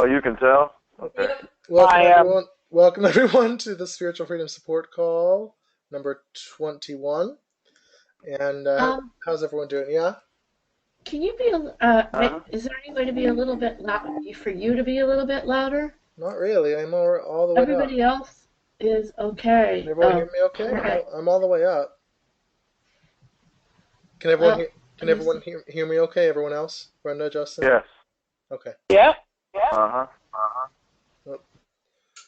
Oh, you can tell? Okay. Welcome everyone to the Spiritual Freedom Support Call number 21. And Um, how's everyone doing? Yeah? can you be Uh-huh. is there any way to be a little bit loud for you to be a little bit louder? Not really. I'm all the way up. Everybody else is Can okay. everyone hear me okay? Okay. I'm all the way up. Can everyone Well, hear can let me everyone see. hear me okay? Everyone else? Brenda, Justin? Yes. Okay. Yep. Uh-huh. Uh-huh. Well,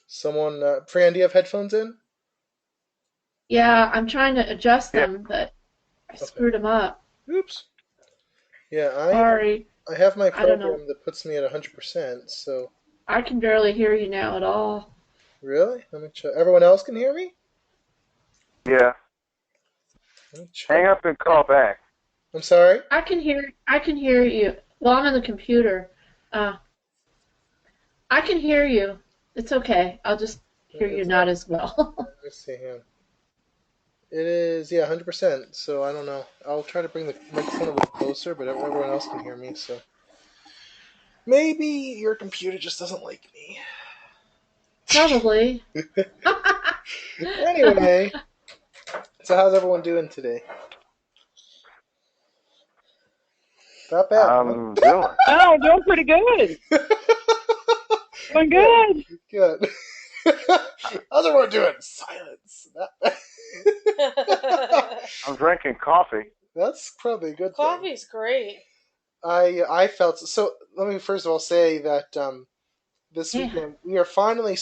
someone Fran, do you have headphones in? Yeah, I'm trying to adjust Yeah. them, but I Okay. screwed them up. Oops. Yeah, Sorry. I have my I don't know. program that puts me at 100%, so I can barely hear you now at all. really? Let me check. Everyone else can hear me? Yeah. Let me check. Hang up and call back. I'm sorry? I can hear you. Well, I'm on the computer. Uh, I can hear you. It's okay. I'll just hear you It's not not. as well. Let me see here. It is, yeah, 100%. So I don't know. I'll try to bring the microphone a little closer, but everyone else can hear me. So maybe your computer just doesn't like me. Probably. Anyway, so how's everyone doing today? Not bad, I'm doing. Oh, doing pretty good. huh? Doing Good, good. good. How's everyone doing? Silence. Not bad. I'm drinking coffee. That's probably a good thing. Coffee's great. I felt so. Let me first of all say that this Yeah. weekend we are finally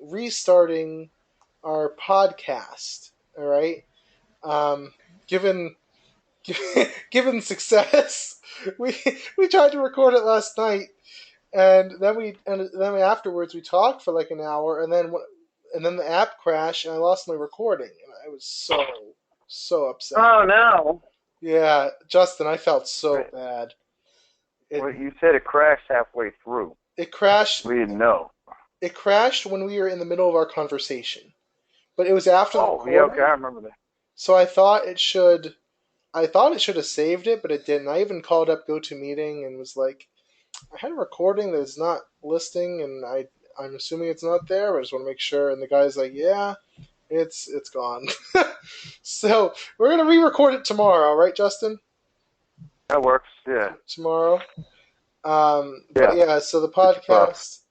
restarting our podcast. All right. Um, given given success, we we tried to record it last night, and then afterwards we talked for like an hour, and then the app crashed, and I lost my recording, and I was so upset. Oh no. Yeah, Justin, I felt so Wait, bad. It wait, you said it crashed halfway through. it crashed. We didn't know. It crashed when we were in the middle of our conversation, but it was after the Oh, yeah, okay, recording, I remember that. so I thought it should. I thought it should have saved it, but it didn't. I even called up GoToMeeting and was like, I had a recording that is not listing, and I'm assuming it's not there. But I just want to make sure. And the guy's like, yeah, it's gone. So we're gonna re-record it tomorrow, right, Justin? That works, yeah. Tomorrow. But Yeah. yeah, so the podcast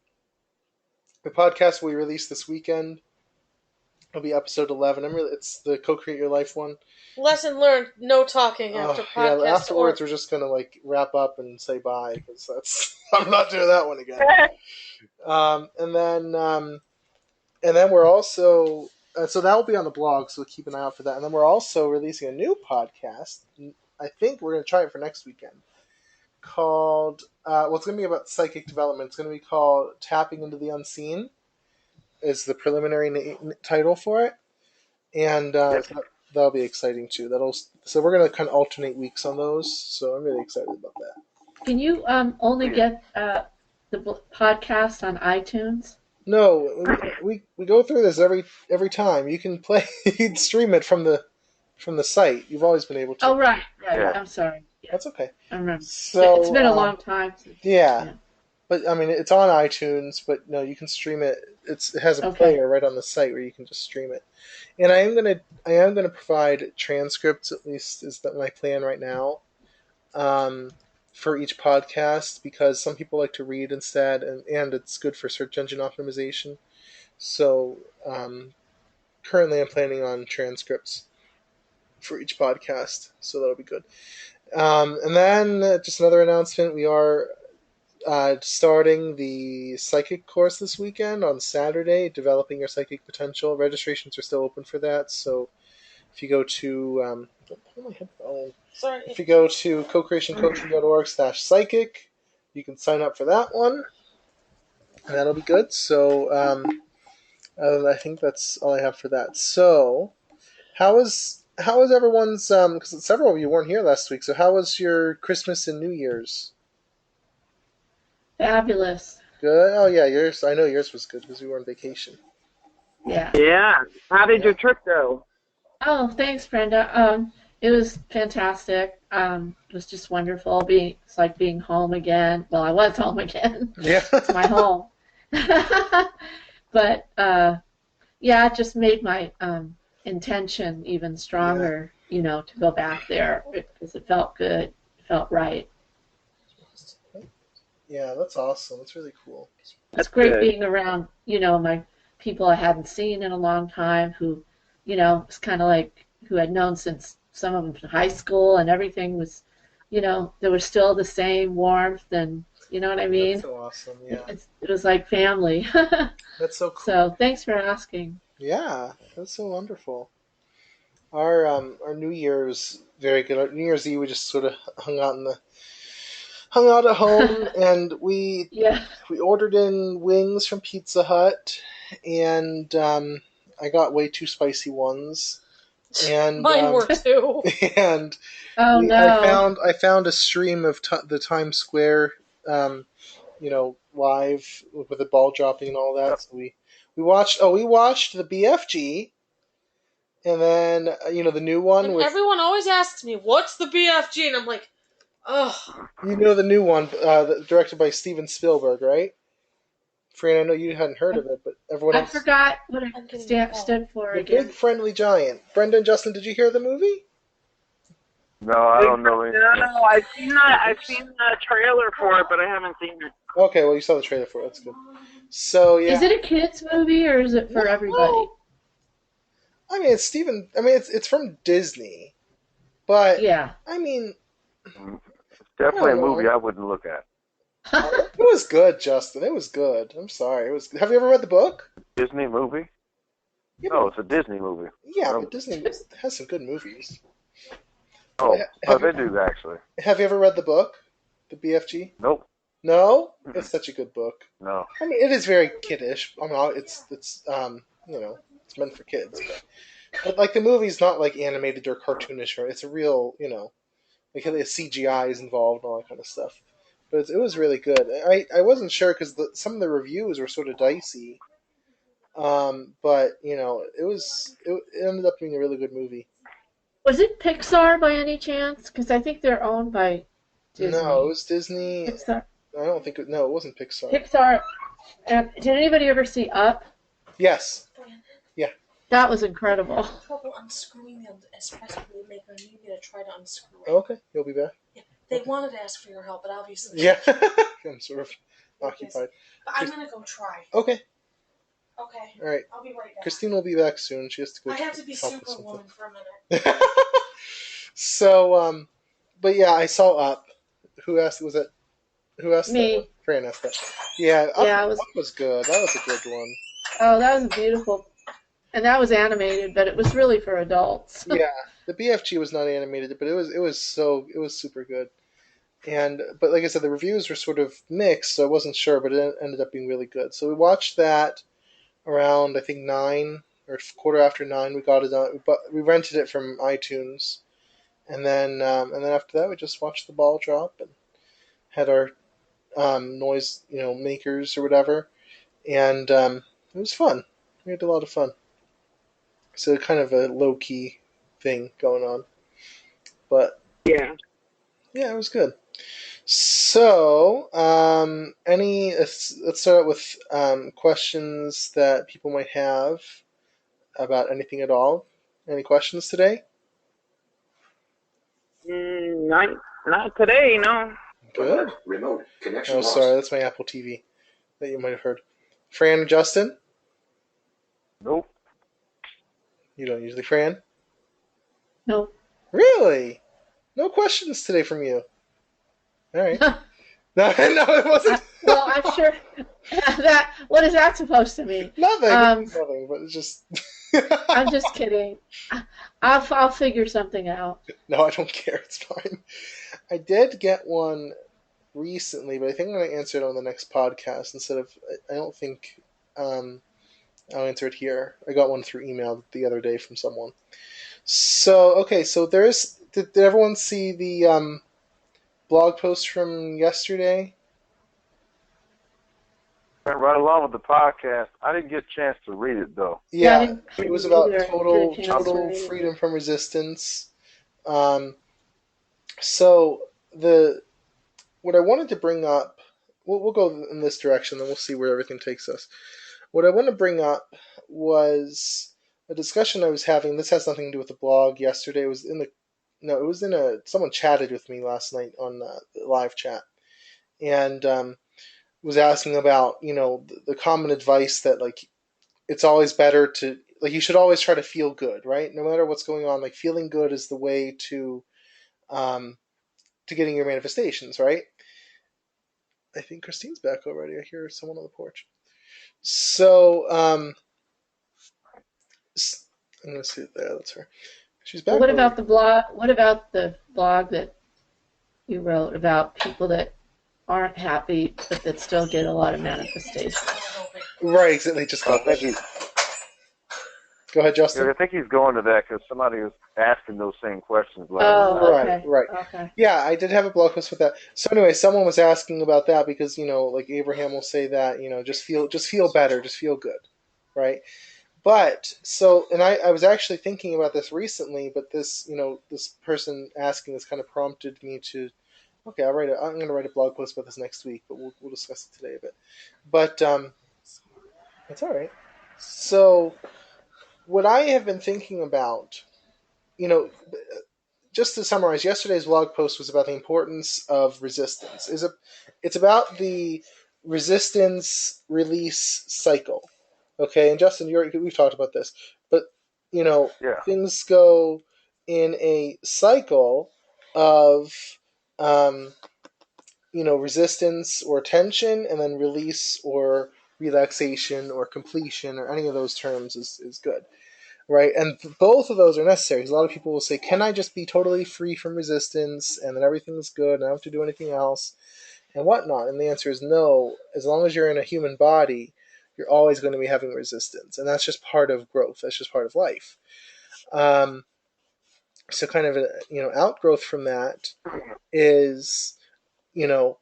we released this weekend will be episode 11. It's the Co-Create Your Life one. Lesson learned: no talking after Yeah, podcast afterwards or we're just gonna like wrap up and say bye because that's I'm not doing that one again. Um, and then um, and then we're also so that will be on the blog, so keep an eye out for that. And then we're also releasing a new podcast. I think we're gonna try it for next weekend. Called it's gonna be about psychic development. It's gonna be called Tapping into the Unseen. Is the preliminary title for it, and Yep. so that'll be exciting too. So we're gonna kind of alternate weeks on those. So I'm really excited about that. Can you only Yeah. get the podcast on iTunes? No, we go through this every time. You can play, you can stream it from the site. You've always been able Oh, to. right, right. Yeah. I'm sorry. Yeah, That's okay. I remember. It's So been a long time since. yeah, Yeah. but I mean it's on iTunes. But no, you can stream it. It has a Okay. player right on the site where you can just stream it. And I am gonna provide transcripts, at least is that my plan right now, um, for each podcast because some people like to read instead, and it's good for search engine optimization. So currently I'm planning on transcripts for each podcast, so that'll be good. And then just another announcement: we are starting the psychic course this weekend on Saturday, developing your psychic potential. Registrations are still open for that, so if you go to don't pull my headphone. sorry. If you go to cocreationcoaching.org/psychic, you can sign up for that one, and that'll be good. So I think that's all I have for that. So how was everyone's? Because several of you weren't here last week. So how was your Christmas and New Year's? Fabulous. Good. Oh yeah, yours. I know yours was good because we were on vacation. Yeah. Yeah. How did Yeah. your trip go? Oh, thanks, Brenda. It was fantastic. It was just wonderful. It's like being home again. Well, I was home again. Yeah. It's my home. But yeah, it just made my intention even stronger, to go back there because it felt good. It felt right. Yeah, that's awesome. That's really cool. It's great being around, my people I hadn't seen in a long time who, it's kind of like who had known since some of them from high school and everything was, there was still the same warmth and, you know what I mean? That's so awesome, yeah. It was like family. That's so cool. So thanks for asking. Yeah, that's so wonderful. Our New Year's very good. Our New Year's Eve we just sort of hung out at home and we Yeah. ordered in wings from Pizza Hut and I got way too spicy ones. And Mine were too. and Oh no. I found a stream of the Times Square live with the ball dropping and all that. So we watched the BFG and then the new one And with everyone always asks me, "What's the BFG?" And I'm like, "Ugh." the new one directed by Steven Spielberg, right? Fran, I know you hadn't heard of it, but everyone I else. forgot what it stood for The again. Big Friendly Giant. Brenda and Justin, did you hear the movie? No, I don't know anything. No, I've seen the trailer for it, but I haven't seen it. Okay, well you saw the trailer for it. That's good. So yeah. Is it a kids movie or is it for everybody? I mean, it's from Disney, but Yeah. I mean, It's definitely a movie I wouldn't look at. it was good, Justin. It was good. I'm sorry. It was. Have you ever read the book? Disney movie? Yeah, No, it's a Disney movie. Yeah, but Disney has some good movies. Oh, Have they do actually. Have you ever read the book, the BFG? Nope. No, it's such a good book. No. I mean, it is very kiddish. I mean, it's it's meant for kids, but like the movie's not like animated or cartoonish, or it's a real like the CGI is involved and all that kind of stuff. But it was really good. I wasn't sure because some of the reviews were sort of dicey, but it ended up being a really good movie. Was it Pixar by any chance? Because I think they're owned by Disney. No, it was Disney. Pixar. I don't think no, it wasn't Pixar. Pixar. Did anybody ever see Up? Yes. That was incredible. Trouble unscrewing the espresso maker. I need you to try to unscrew it. Okay, you'll be back. Yeah, they wanted to ask for your help, but obviously. Yeah, I'm sort of occupied. But I'm gonna go try. Okay. Okay. All right. I'll be right back. Christine will be back soon. She has to go. I have to be help with Superwoman for a minute. something. So, but yeah, I saw Up. Who asked? Was it? Who asked? Me. That one? Fran asked that. Yeah, Up, Yeah, Up was good. That was a good one. Oh, that was beautiful. And that was animated, but it was really for adults. Yeah, the BFG was not animated, but it was super good. But like I said, the reviews were sort of mixed, so I wasn't sure, but it ended up being really good. So we watched that around I think 9 or quarter after 9. We got it on, but we rented it from iTunes, and then after that we just watched the ball drop and had our noise makers or whatever, and it was fun. We had a lot of fun. So kind of a low key thing going on, but Yeah. it was good. So, let's start out with questions that people might have about anything at all. Any questions today? Not today, no. Good. Remote connection Oh, lost. sorry, that's my Apple TV that you might have heard. Fran and Justin? Nope. You don't usually, Fran? No. Really? No questions today from you. All right. No, it wasn't. Well, I'm sure that. What is that supposed to mean? Nothing. Um, Nothing. But it's just. I'm just kidding. I'll figure something out. No, I don't care. It's fine. I did get one recently, but I think I'm going to answer it on the next podcast instead of. I don't think I'll answer it here. I got one through email the other day from someone. So okay, so there's. Did everyone see the blog post from yesterday? Went right along with the podcast. I didn't get a chance to read it though. Yeah, I Yeah, didn't it was about either. total Get a chance to read it. freedom from resistance, So what I wanted to bring up, we'll go in this direction, then we'll see where everything takes us. What I want to bring up was a discussion I was having. This has nothing to do with the blog. Yesterday it was someone chatted with me last night on the live chat, and was asking about the common advice that like it's always better to like you should always try to feel good, right? No matter what's going on, like feeling good is the way um, to getting your manifestations, right? I think Christine's back already. I hear someone on the porch. So I'm gonna see there. That's her. She's Well, back what already. about the blog? What about the blog that you wrote about people that aren't happy but that still get a lot of manifestation? Right, exactly. Just I got think that. Go ahead, Justin. I think he's going to that because somebody was asking those same questions last Oh, night. Right. okay. Yeah, I did have a blog post with that. So anyway, someone was asking about that because like Abraham will say that just feel better, just feel good, right? But so, and I was actually thinking about this recently, but this person asking this kind of prompted me to, okay, I'm going to write a blog post about this next week, but we'll discuss it today a bit. But it's all right. So what I have been thinking about, you know, just to summarize, yesterday's blog post was about the importance of resistance. It's about the resistance release cycle. Okay, and Justin, we've talked about this, but Yeah. things go in a cycle of um, resistance or tension, and then release or relaxation or completion, or any of those terms is good, right? And both of those are necessary. A lot of people will say, "Can I just be totally free from resistance, and then everything's good, and I don't have to do anything else, and whatnot?" And the answer is no. As long as you're in a human body, you're always going to be having resistance, and that's just part of growth. That's just part of life. Um, so, kind of outgrowth from that is you know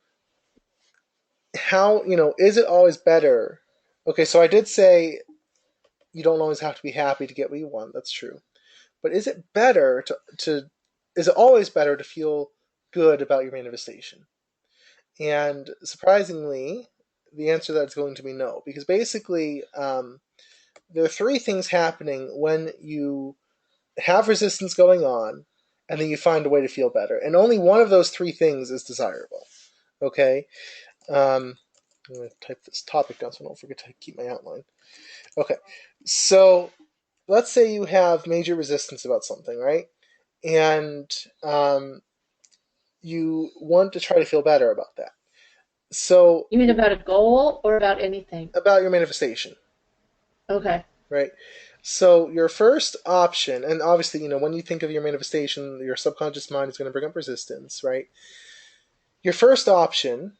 how is it always better? Okay, so I did say you don't always have to be happy to get what you want. That's true. But is it better to is it always better to feel good about your manifestation? And surprisingly, the answer to that is going to be no, because basically there are three things happening when you have resistance going on, and then you find a way to feel better, and only one of those three things is desirable. Okay, I'm going to type this topic down so I don't forget to keep my outline. Okay, so let's say you have major resistance about something, right? And you want to try to feel better about that. So, You mean about a goal or about anything? about your manifestation, Okay. right? So, your first option, and obviously, when you think of your manifestation, your subconscious mind is going to bring up resistance, right? Your first option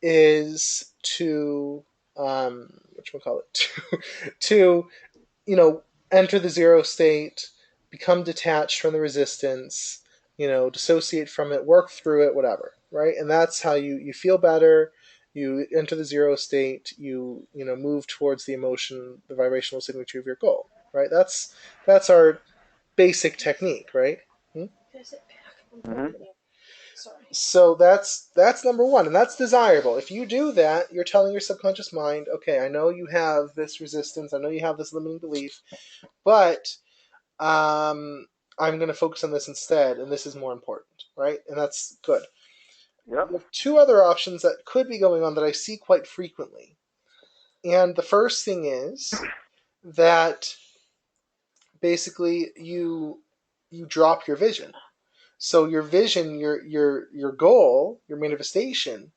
is to, what you call it, to enter the zero state, become detached from the resistance, dissociate from it, work through it, whatever, right? And that's how you feel better. You enter the zero state. You move towards the emotion, the vibrational signature of your goal, right? That's our basic technique, right? Hmm? Mm-hmm. Sorry. So that's number one, and that's desirable. If you do that, you're telling your subconscious mind, okay, I know you have this resistance, I know you have this limiting belief, but I'm going to focus on this instead, and this is more important, right? And that's good. Yep. You have two other options that could be going on that I see quite frequently. And the first thing is that basically you drop your vision. So your vision, your goal, your manifestation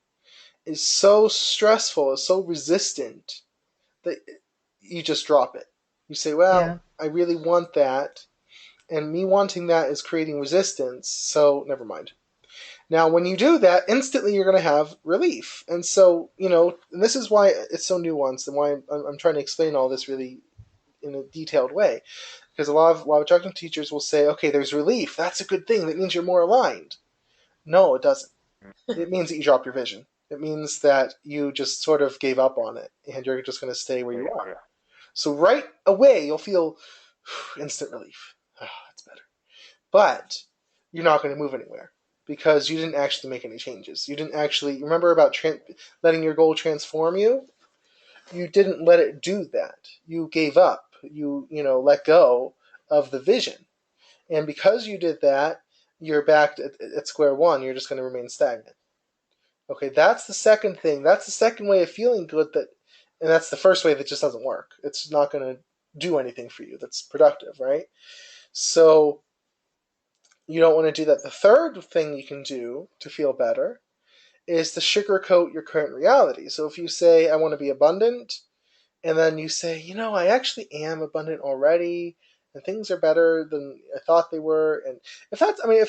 is so stressful, is so resistant that you just drop it. You say, "Well, Yeah. I really want that, and me wanting that is creating resistance, so never mind." Now, when you do that, instantly you're going to have relief. And so, and this is why it's so nuanced, and why I'm trying to explain all this really in a detailed way. Because a lot of judgment teachers will say, okay, there's relief. That's a good thing. That means you're more aligned. No, it doesn't. It means that you drop your vision. It means that you just sort of gave up on it, and you're just going to stay where you are. Yeah. So right away, you'll feel instant relief. That's better. But you're not going to move anywhere because you didn't actually make any changes. You didn't actually remember about letting your goal transform you. You didn't let it do that. You gave up. You let go of the vision, and because you did that, you're back at square one. You're just going to remain stagnant. Okay, that's the second thing. That's the second way of feeling good. And that's the first way that just doesn't work. It's not going to do anything for you that's productive, right? So you don't want to do that. The third thing you can do to feel better is to sugarcoat your current reality. So if you say, I want to be abundant, and then you say, I actually am abundant already, and things are better than I thought they were. And if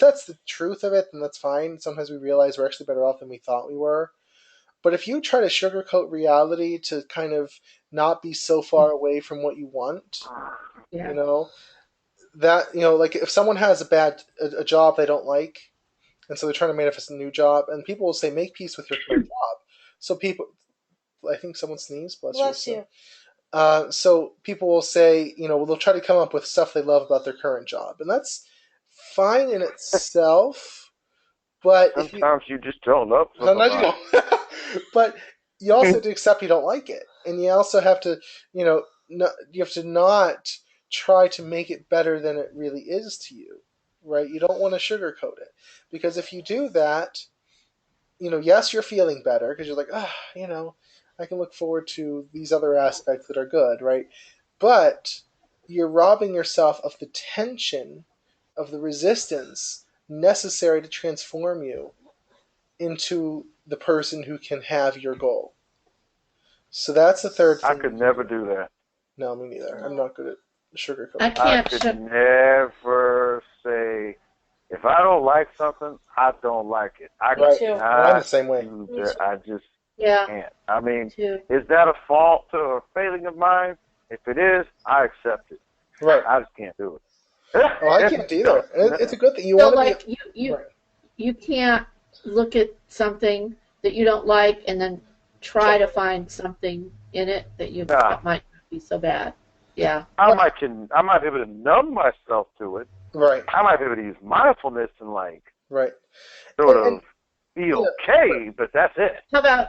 that's the truth of it, then that's fine. Sometimes we realize we're actually better off than we thought we were. But if you try to sugarcoat reality to kind of not be so far away from what you want, Yeah. that like if someone has a job they don't like, and so they're trying to manifest a new job, and people will say, make peace with your current job. So people, I think someone sneezed. Bless you. So people will say, they'll try to come up with stuff they love about their current job, and that's fine in itself. But sometimes you just don't know. Sometimes you don't. But you also have to accept you don't like it, and you also have to, you have to not try to make it better than it really is to you, right? You don't want to sugarcoat it, because if you do that, yes, you're feeling better because you're like, I can look forward to these other aspects that are good, right? But you're robbing yourself of the tension, of the resistance necessary to transform you into the person who can have your goal. So that's the third thing. I could never do that. No, me neither. I'm not good at sugarcoating. I could never say, if I don't like something, I don't like it. I right. I'm the same way. I just Yeah. can't. I mean, Too. is that a fault or a failing of mine? If it is, I accept it. Right. I just can't do it. Oh, I can't either. It's a good thing. You So want to be. You can't look at something that you don't like and then try to find something in it that that might not be so bad. Yeah. I might be able to numb myself to it. Right. I might be able to use mindfulness and right. sort of be okay, but that's it. How about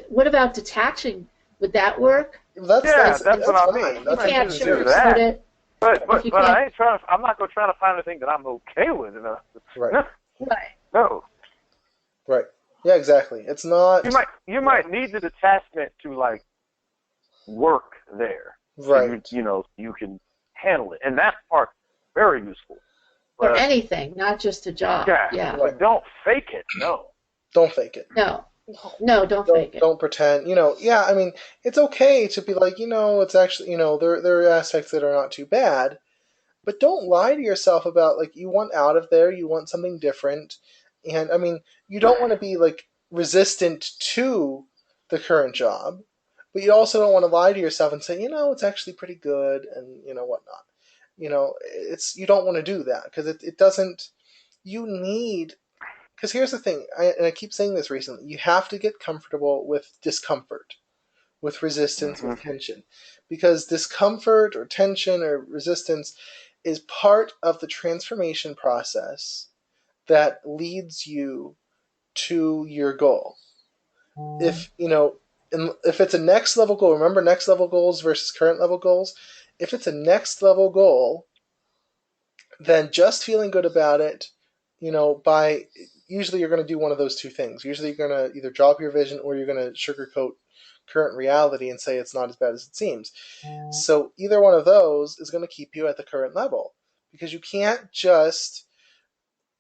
what about detaching? Would that work? That's what I mean. You can't sugarcoat it. But I ain't trying. I'm not going to try to find anything that I'm okay with. Right. Right. No. Right. Yeah, exactly. It's not. You might need the detachment to work there. Right. So you can handle it, and that part's very useful. Or anything, not just a job. Yeah. But don't fake it. No. Don't fake it. No, don't fake it. Don't pretend. I mean, it's okay to be like, it's actually, there are aspects that are not too bad, but don't lie to yourself about, you want out of there, you want something different, and, I mean, you don't want to be, resistant to the current job, but you also don't want to lie to yourself and say, it's actually pretty good, and, whatnot. You don't want to do that, because it doesn't, because here's the thing, and I keep saying this recently, you have to get comfortable with discomfort, with resistance, with tension. Because discomfort or tension or resistance is part of the transformation process that leads you to your goal. If it's a next level goal, remember next level goals versus current level goals? If it's a next level goal, then just feeling good about it, usually you're going to do one of those two things. Usually you're going to either drop your vision or you're going to sugarcoat current reality and say it's not as bad as it seems. So either one of those is going to keep you at the current level, because you can't just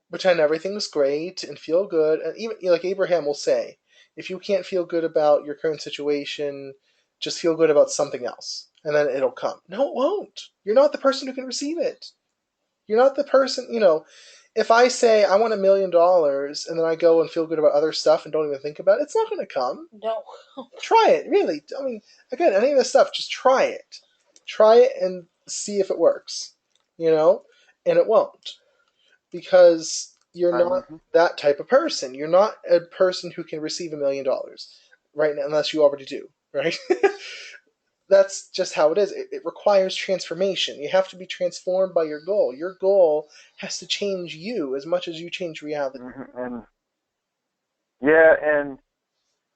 pretend everything's great and feel good. And even like Abraham will say, if you can't feel good about your current situation, just feel good about something else, and then it'll come. No, it won't. You're not the person who can receive it. You're not the person, if I say I want $1 million and then I go and feel good about other stuff and don't even think about it, it's not going to come. No. Try it, really. I mean, again, any of this stuff, just try it. Try it and see if it works, and it won't. Because you're not that type of person. You're not a person who can receive $1 million right now, unless you already do, right? that's just how it is. It requires transformation. You have to be transformed by your goal. Your goal has to change you as much as you change reality. And yeah, and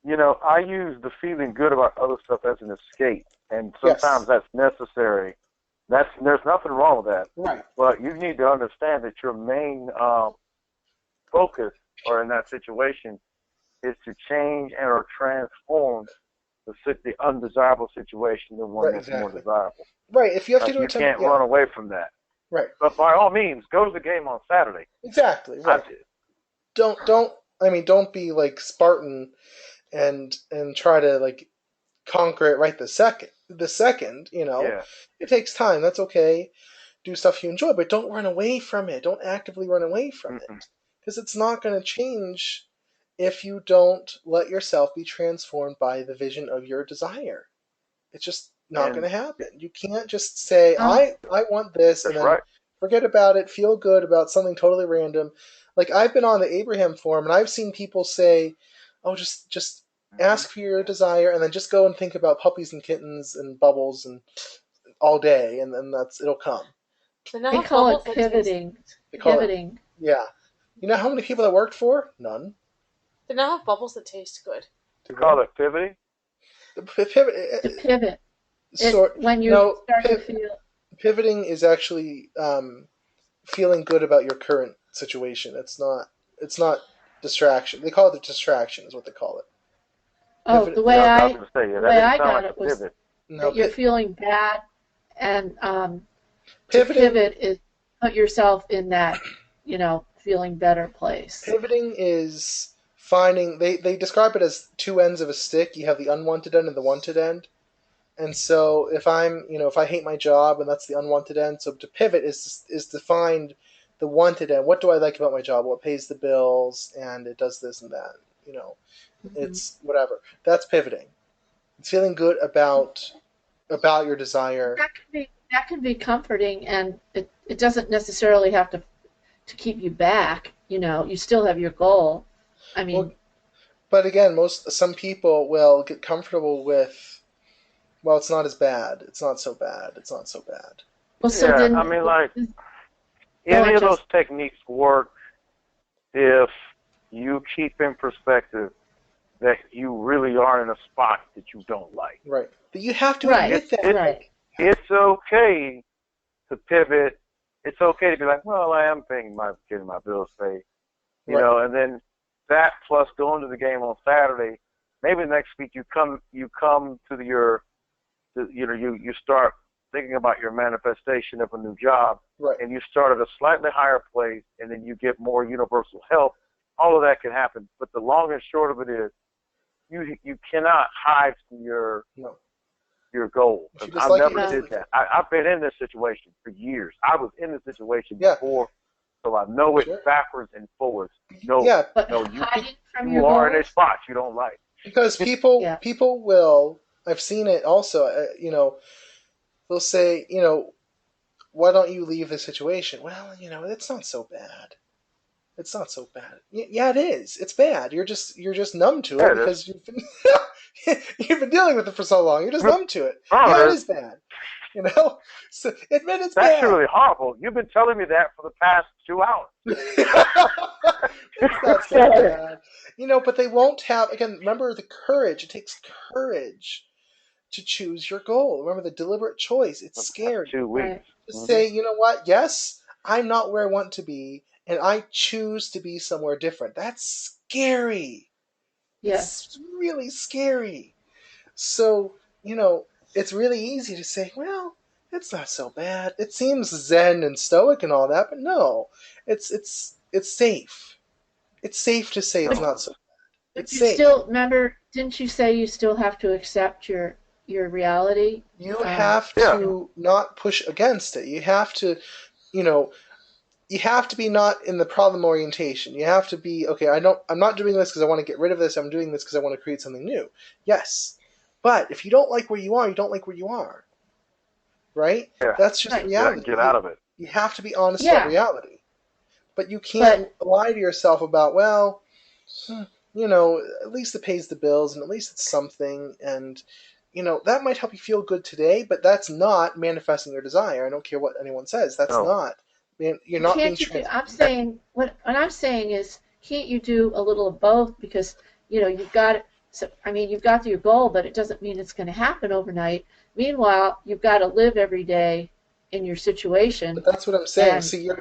I use the feeling good about other stuff as an escape, and sometimes that's necessary. There's nothing wrong with that. Right. But you need to understand that your main focus, or in that situation, is to change and or transform the undesirable situation to one that's more desirable. Right. If you have to do you can't run away from that. Right. But by all means, go to the game on Saturday. Exactly. Right. Don't be like Spartan and try to like conquer it right the second. It takes time. That's okay. Do stuff you enjoy, but don't run away from it. Don't actively run away from it, because it's not going to change if you don't let yourself be transformed by the vision of your desire. It's just not going to happen. You can't just say, I want this, and then forget about it, feel good about something totally random. Like, I've been on the Abraham forum, and I've seen people say, oh, just ask for your desire, and then just go and think about puppies and kittens and bubbles and all day, and then it'll come. They call it pivoting. Pivoting. Yeah. You know how many people that worked for? None. They now have bubbles that taste good. You call it pivoting? To pivot. When you start to feel... Pivoting is actually feeling good about your current situation. It's not distraction. They call it the distraction is what they call it. Oh, the way I got it was that you're feeling bad, and to pivot is put yourself in that, feeling better place. Pivoting is finding, they describe it as two ends of a stick. You have the unwanted end and the wanted end. And so if if I hate my job and that's the unwanted end, so to pivot is to find the wanted end. What do I like about my job? Well, it pays the bills and it does this and that. It's whatever. That's pivoting. It's feeling good about your desire. That can be comforting, and it doesn't necessarily have to keep you back. You still have your goal. I mean, but again, some people will get comfortable with, well, it's not as bad. It's not so bad. It's not so bad. Well, so then, any of those techniques work if you keep in perspective that you really are in a spot that you don't like. Right. But you have to admit that. Right. It's okay to pivot. It's okay to be like, well, I am getting my bills paid, and then that plus going to the game on Saturday. Maybe next week you come to you start thinking about your manifestation of a new job, and you start at a slightly higher place, and then you get more universal help. All of that can happen, but the long and short of it is, you cannot hide from your goal. I never did that. I've been in this situation for years. I was in this situation before, so I know it backwards and forwards. You are in a spot you don't like. Because people will. I've seen it also. They'll say, why don't you leave the situation? Well, it's not so bad. It's not so bad. Yeah, it is. It's bad. You're just numb to it because you've been dealing with it for so long. You're just numb to it. Yeah, it is bad. So admit it's bad. That's really horrible. You've been telling me that for the past 2 hours. It's not so bad. But they won't have, again, remember the courage. It takes courage to choose your goal. Remember the deliberate choice. It's scary. 2 weeks. Just say, you know what? Yes, I'm not where I want to be, and I choose to be somewhere different. That's scary. Yes. It's really scary. So, it's really easy to say, well, it's not so bad. It seems zen and stoic and all that, but no. It's safe. It's safe to say it's not so bad. It's safe. Still, remember, didn't you say you still have to accept your reality? You have to not push against it. You have to, you have to be not in the problem orientation. You have to be, okay, I'm not doing this because I want to get rid of this. I'm doing this because I want to create something new. Yes. But if you don't like where you are, you don't like where you are. Right? Yeah. That's just reality. Get out of it. You have to be honest about reality. But you can't lie to yourself about, well, at least it pays the bills and at least it's something. And, that might help you feel good today, but that's not manifesting your desire. I don't care what anyone says. That's No. not. You're not being Can't you do? I'm saying what I'm saying is, can't you do a little of both? Because you've got. So I mean, you've got your goal, but it doesn't mean it's going to happen overnight. Meanwhile, you've got to live every day in your situation, But that's what I'm saying. and See, you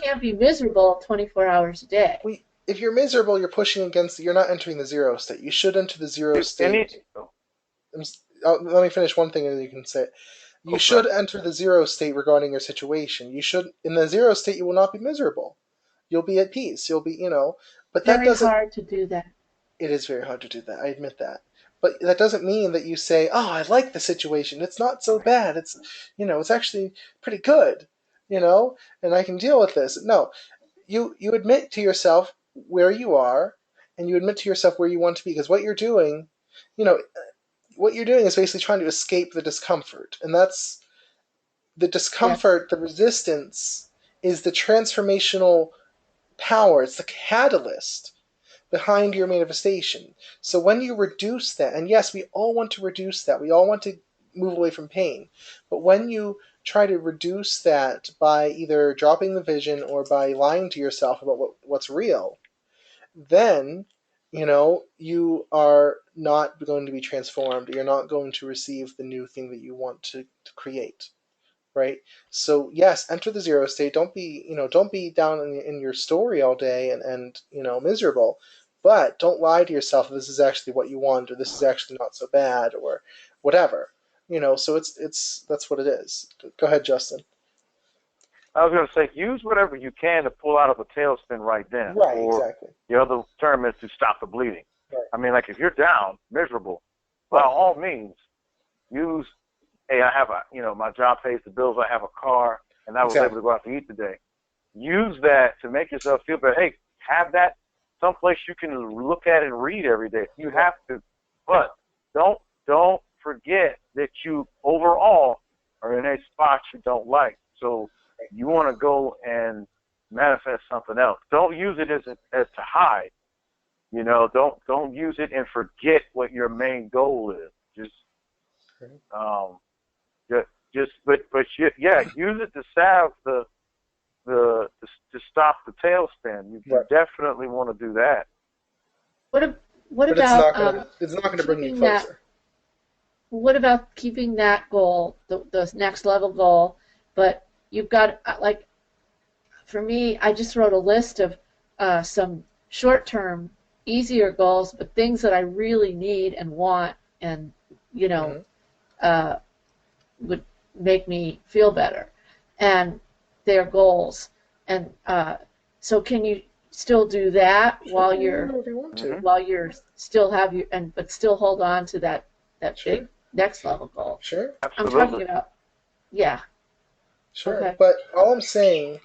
can't be miserable 24 hours a day. if you're miserable, you're pushing against. You're not entering the zero state. You should enter the zero state. Let me finish one thing, and then you can say it. You should enter the zero state regarding your situation. You should, in the zero state, you will not be miserable. You'll be at peace. You'll be, but that Very doesn't. hard to do that. It is very hard to do that. I admit that. But that doesn't mean that you say, "Oh, I like the situation. It's not so bad. It's actually pretty good, and I can deal with this." No, you admit to yourself where you are, and you admit to yourself where you want to be, because what you're doing, is basically trying to escape the discomfort, and that's the discomfort. Yes. The resistance is the transformational power. It's the catalyst behind your manifestation. So when you reduce that, and yes, we all want to reduce that, we all want to move away from pain, but when you try to reduce that by either dropping the vision or by lying to yourself about what's real, then you are not going to be transformed. You're not going to receive the new thing that you want to create. Right? So yes, enter the zero state. Don't be down in your story all day and miserable. But don't lie to yourself that this is actually what you want, or this is actually not so bad, or whatever. So that's what it is. Go ahead, Justin. I was going to say, use whatever you can to pull out of a tailspin right then. Right, or exactly. The other term is to stop the bleeding. Right. I mean, like if you're down, miserable, by all means, use, hey, I have my job pays the bills, I have a car, and I was able to go out to eat today. Use that to make yourself feel better. Hey, have that someplace you can look at and read every day. You have to, but don't forget that you overall are in a spot you don't like. So you want to go and manifest something else. Don't use it as to hide. Don't use it and forget what your main goal is. Use it to salve to stop the tailspin. You definitely want to do that. What about it's not gonna bring you closer. What about keeping that goal, the next level goal, but you've got, like, for me, I just wrote a list of some short-term, easier goals, but things that I really need and want, and would make me feel better, and their goals. And so, can you still do that while you're still have but still hold on to that big next level goal? Sure. Absolutely. I'm talking about, yeah. Sure. Okay. But all I'm saying,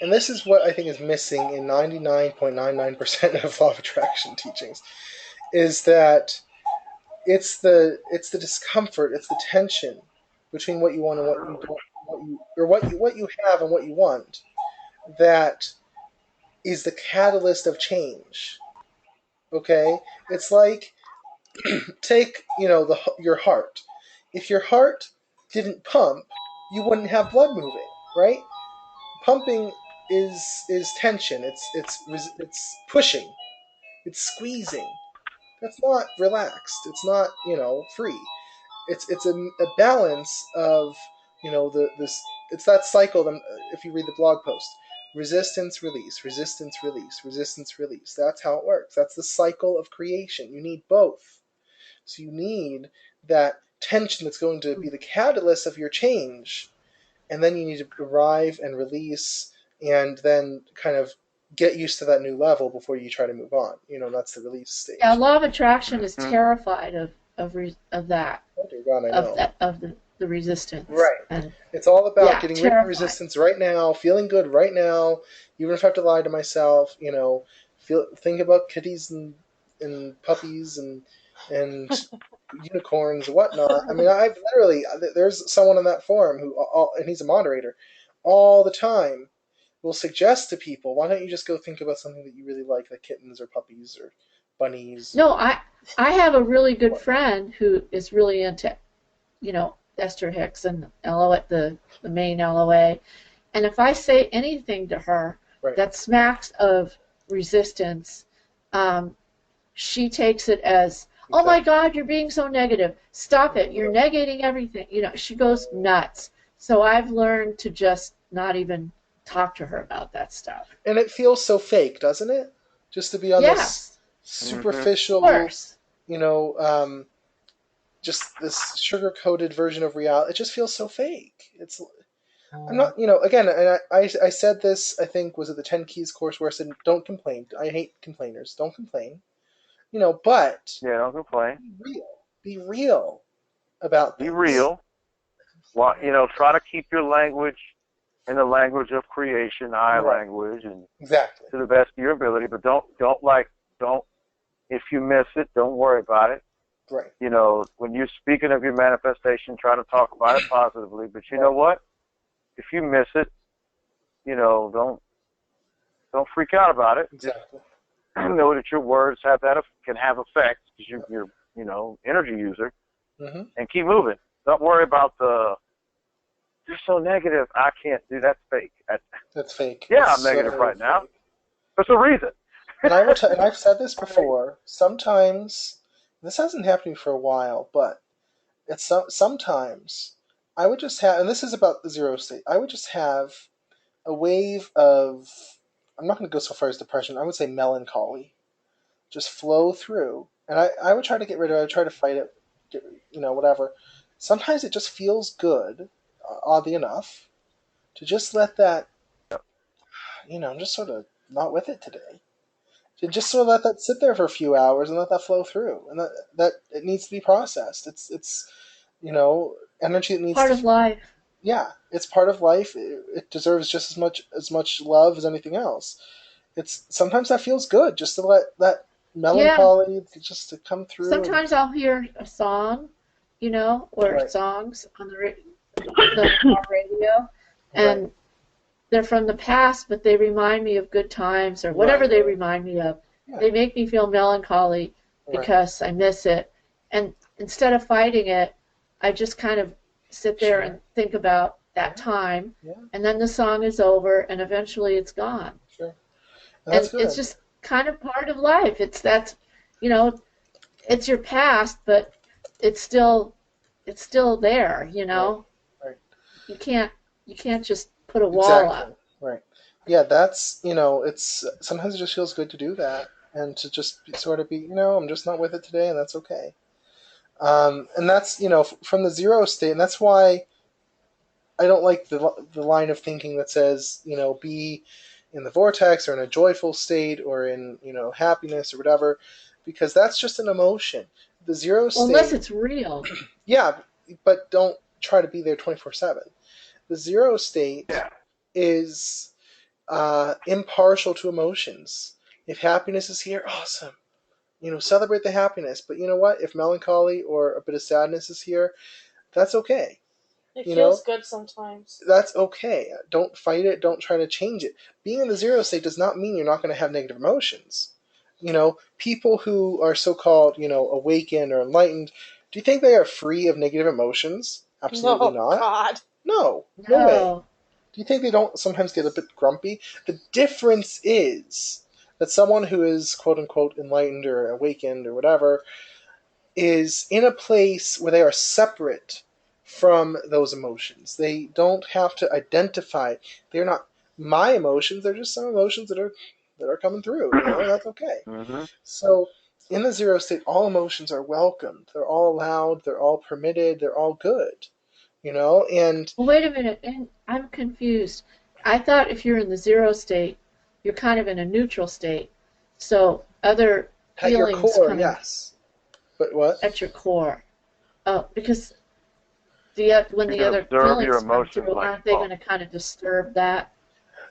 and this is what I think is missing in 99.99% of law of attraction teachings, is that it's the discomfort, it's the tension between what you want and what you don't, what you have and what you want, that is the catalyst of change. Okay? It's like, take, your heart. If your heart didn't pump, you wouldn't have blood moving, right? Pumping is tension. It's pushing. It's squeezing. That's not relaxed. It's not free. It's a balance of this. It's that cycle. If you read the blog post, resistance, release, resistance, release, resistance, release. That's how it works. That's the cycle of creation. You need both. So you need that tension that's going to be the catalyst of your change, and then you need to arrive and release, and then kind of get used to that new level before you try to move on. That's the release stage. Yeah, law of attraction is terrified of that. Oh dear God, I know. Of the resistance. Right. And it's all about getting rid of terrified. resistance right now, feeling good right now, even if I have to lie to myself. Think about kitties and puppies and unicorns and whatnot. I mean, I've literally, there's someone on that forum and he's a moderator, all the time will suggest to people, why don't you just go think about something that you really like kittens or puppies or bunnies. No, I have a really good friend who is really into, Esther Hicks and LOA, the main LOA. And if I say anything to her Right. that smacks of resistance, she takes it as, oh my God, you're being so negative. Stop it. You're negating everything. She goes nuts. So I've learned to just not even talk to her about that stuff. And it feels so fake, doesn't it? Just to be on this Yes, superficial, of course. Just this sugar-coated version of reality. It just feels so fake. I'm not, again, and I said this, I think, was it the 10 Keys course where I said, don't complain. I hate complainers. Don't complain. But Yeah, don't complain. be real. Be real about things. Be real. Well, try to keep your language in the language of creation, I Right. language, and Exactly. to the best of your ability. But don't. If you miss it, don't worry about it. Right. When you're speaking of your manifestation, try to talk about it positively. But you know what? If you miss it, don't freak out about it. Exactly. Just know that your words can have effects because you're energy user, Mm-hmm. and keep moving. Don't worry about you're so negative. I can't do that's fake. That's fake. Yeah, That's I'm negative so right now. fake. There's a reason. And and I've said this before. Sometimes this hasn't happened to me for a while, but sometimes I would just have, and this is about the zero state. I would just have a wave of, I'm not going to go so far as depression. I would say melancholy, just flow through, and I would try to get rid of it. I would try to fight it, whatever. Sometimes it just feels good, oddly enough, to just let that, I'm just sort of not with it today. To just sort of let that sit there for a few hours and let that flow through, and that it needs to be processed. It's energy that needs Part of life. Yeah, it's part of life. It deserves just as much love as anything else. It's sometimes that feels good just to let that Yeah. melancholy just to come through. Sometimes I'll hear a song, or Right. songs on the radio, and Right. they're from the past, but they remind me of good times or whatever Right. they remind me of. Yeah. They make me feel melancholy because I miss it. And instead of fighting it, I just kind of sit there and think about that time, and then the song is over, and eventually it's gone. Sure. And it's just kind of part of life. It's it's your past, but it's still there. Right. You can't just put a wall up. Right. Yeah, that's it's sometimes it just feels good to do that and to just sort of be I'm just not with it today, and that's okay. And that's from the zero state, and that's why I don't like the line of thinking that says be in the vortex or in a joyful state or in happiness or whatever, because that's just an emotion. The zero state, unless it's real. Yeah, but don't try to be there 24/7. The zero state is impartial to emotions. If happiness is here, awesome. Celebrate the happiness. But you know what? If melancholy or a bit of sadness is here, that's okay. It feels good sometimes. That's okay. Don't fight it. Don't try to change it. Being in the zero state does not mean you're not going to have negative emotions. People who are so-called, awakened or enlightened, do you think they are free of negative emotions? Absolutely not. God. No way. Do you think they don't sometimes get a bit grumpy? The difference is that someone who is quote-unquote enlightened or awakened or whatever is in a place where they are separate from those emotions. They don't have to identify. They're not my emotions. They're just some emotions that are coming through. And that's okay. Mm-hmm. So in the zero state, all emotions are welcomed. They're all allowed. They're all permitted. They're all good. And Well, wait a minute, and I'm confused. I thought if you're in the zero state, you're kind of in a neutral state. So other at your feelings core, come yes. But what? at your core. Oh, because when the other observe your feelings come emotions through, like aren't they going to kind of disturb that?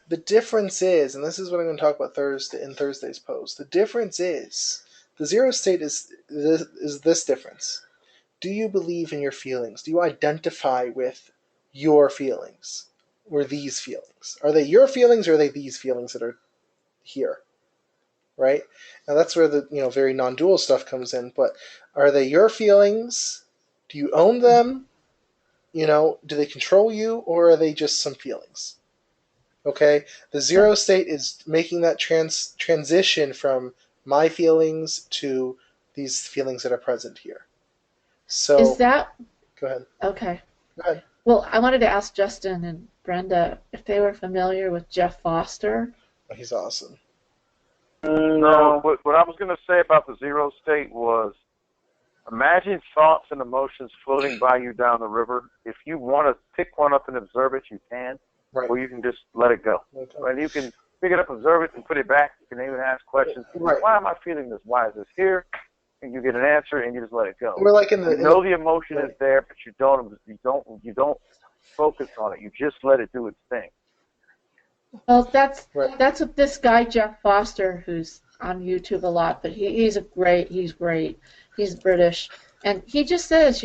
The difference is, and this is what I'm going to talk about Thursday's post. The difference is the zero state is this difference. Do you believe in your feelings? Do you identify with your feelings or these feelings? Are they your feelings or are they these feelings that are here? right? Now that's where the very non-dual stuff comes in. But are they your feelings? Do you own them? Do they control you, or are they just some feelings? Okay, the zero state is making that transition from my feelings to these feelings that are present here. Is So, that go ahead. okay? Go ahead. Well, I wanted to ask Justin and Brenda if they were familiar with Jeff Foster. Oh, he's awesome. No, but what I was going to say about the zero state was, imagine thoughts and emotions floating by you down the river. If you want to pick one up and observe it, you can, Right. or you can just let it go. Okay. Right? You can pick it up, observe it, and put it back. You can even ask questions. Right. Why am I feeling this? Why is this here? And you get an answer, and you just let it go. We're like in the. the emotion is there, but you don't focus on it. You just let it do its thing. Well, that's Right. that's what this guy Jeff Foster, who's on YouTube a lot, but he's great. He's British, and he just says,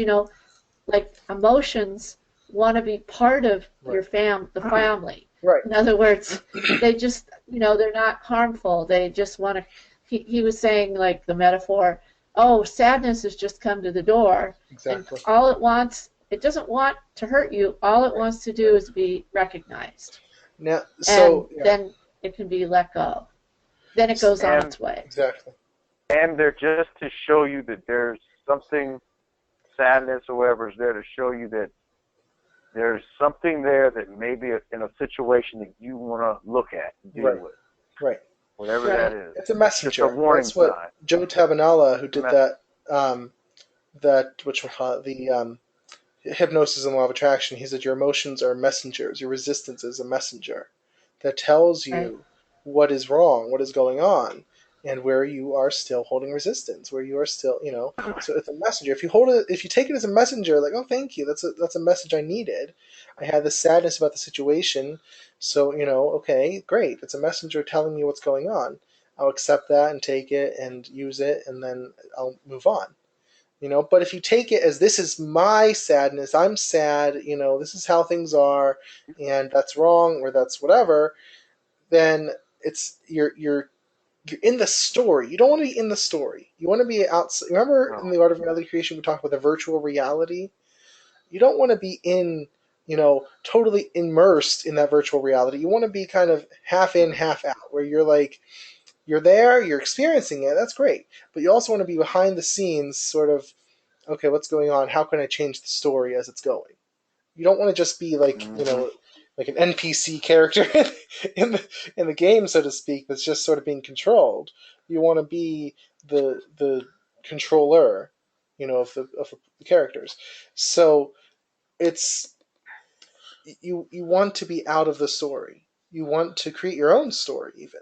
like emotions want to be part of your the family. Right. In other words, they just, they're not harmful. They just want to. He was saying, like the metaphor, oh, sadness has just come to the door, Exactly. and all it doesn't want to hurt you. All it wants to do is be recognized. Now, And then it can be let go. Then it goes on its way. Exactly. And they're just to show you that there's something, sadness or whatever is there to show you that there's something there that maybe in a situation that you want to look at and deal with. Right. Whatever that is. It's a messenger. It's a warning That's what sign. Joe Tabanala, who did the hypnosis and law of attraction, he said your emotions are messengers. Your resistance is a messenger that tells you what is wrong, what is going on, and where you are still holding resistance, where you are still, so it's a messenger. If you take it as a messenger, like, oh, thank you, that's a message I needed. I had this sadness about the situation, so, okay, great. It's a messenger telling me what's going on. I'll accept that and take it and use it, and then I'll move on. But if you take it as this is my sadness, I'm sad, this is how things are, and that's wrong or that's whatever, then it's you're in the story. You don't want to be in the story. You want to be outside. Remember in the Art of Reality Creation we talked about the virtual reality? You don't want to be in, totally immersed in that virtual reality. You want to be kind of half in, half out, where you're like, you're there, you're experiencing it, that's great. But you also want to be behind the scenes, sort of, okay, what's going on? How can I change the story as it's going? You don't want to just be like, like an NPC character in the game, so to speak, that's just sort of being controlled. You want to be the controller, of the characters. So it's you want to be out of the story. You want to create your own story, even,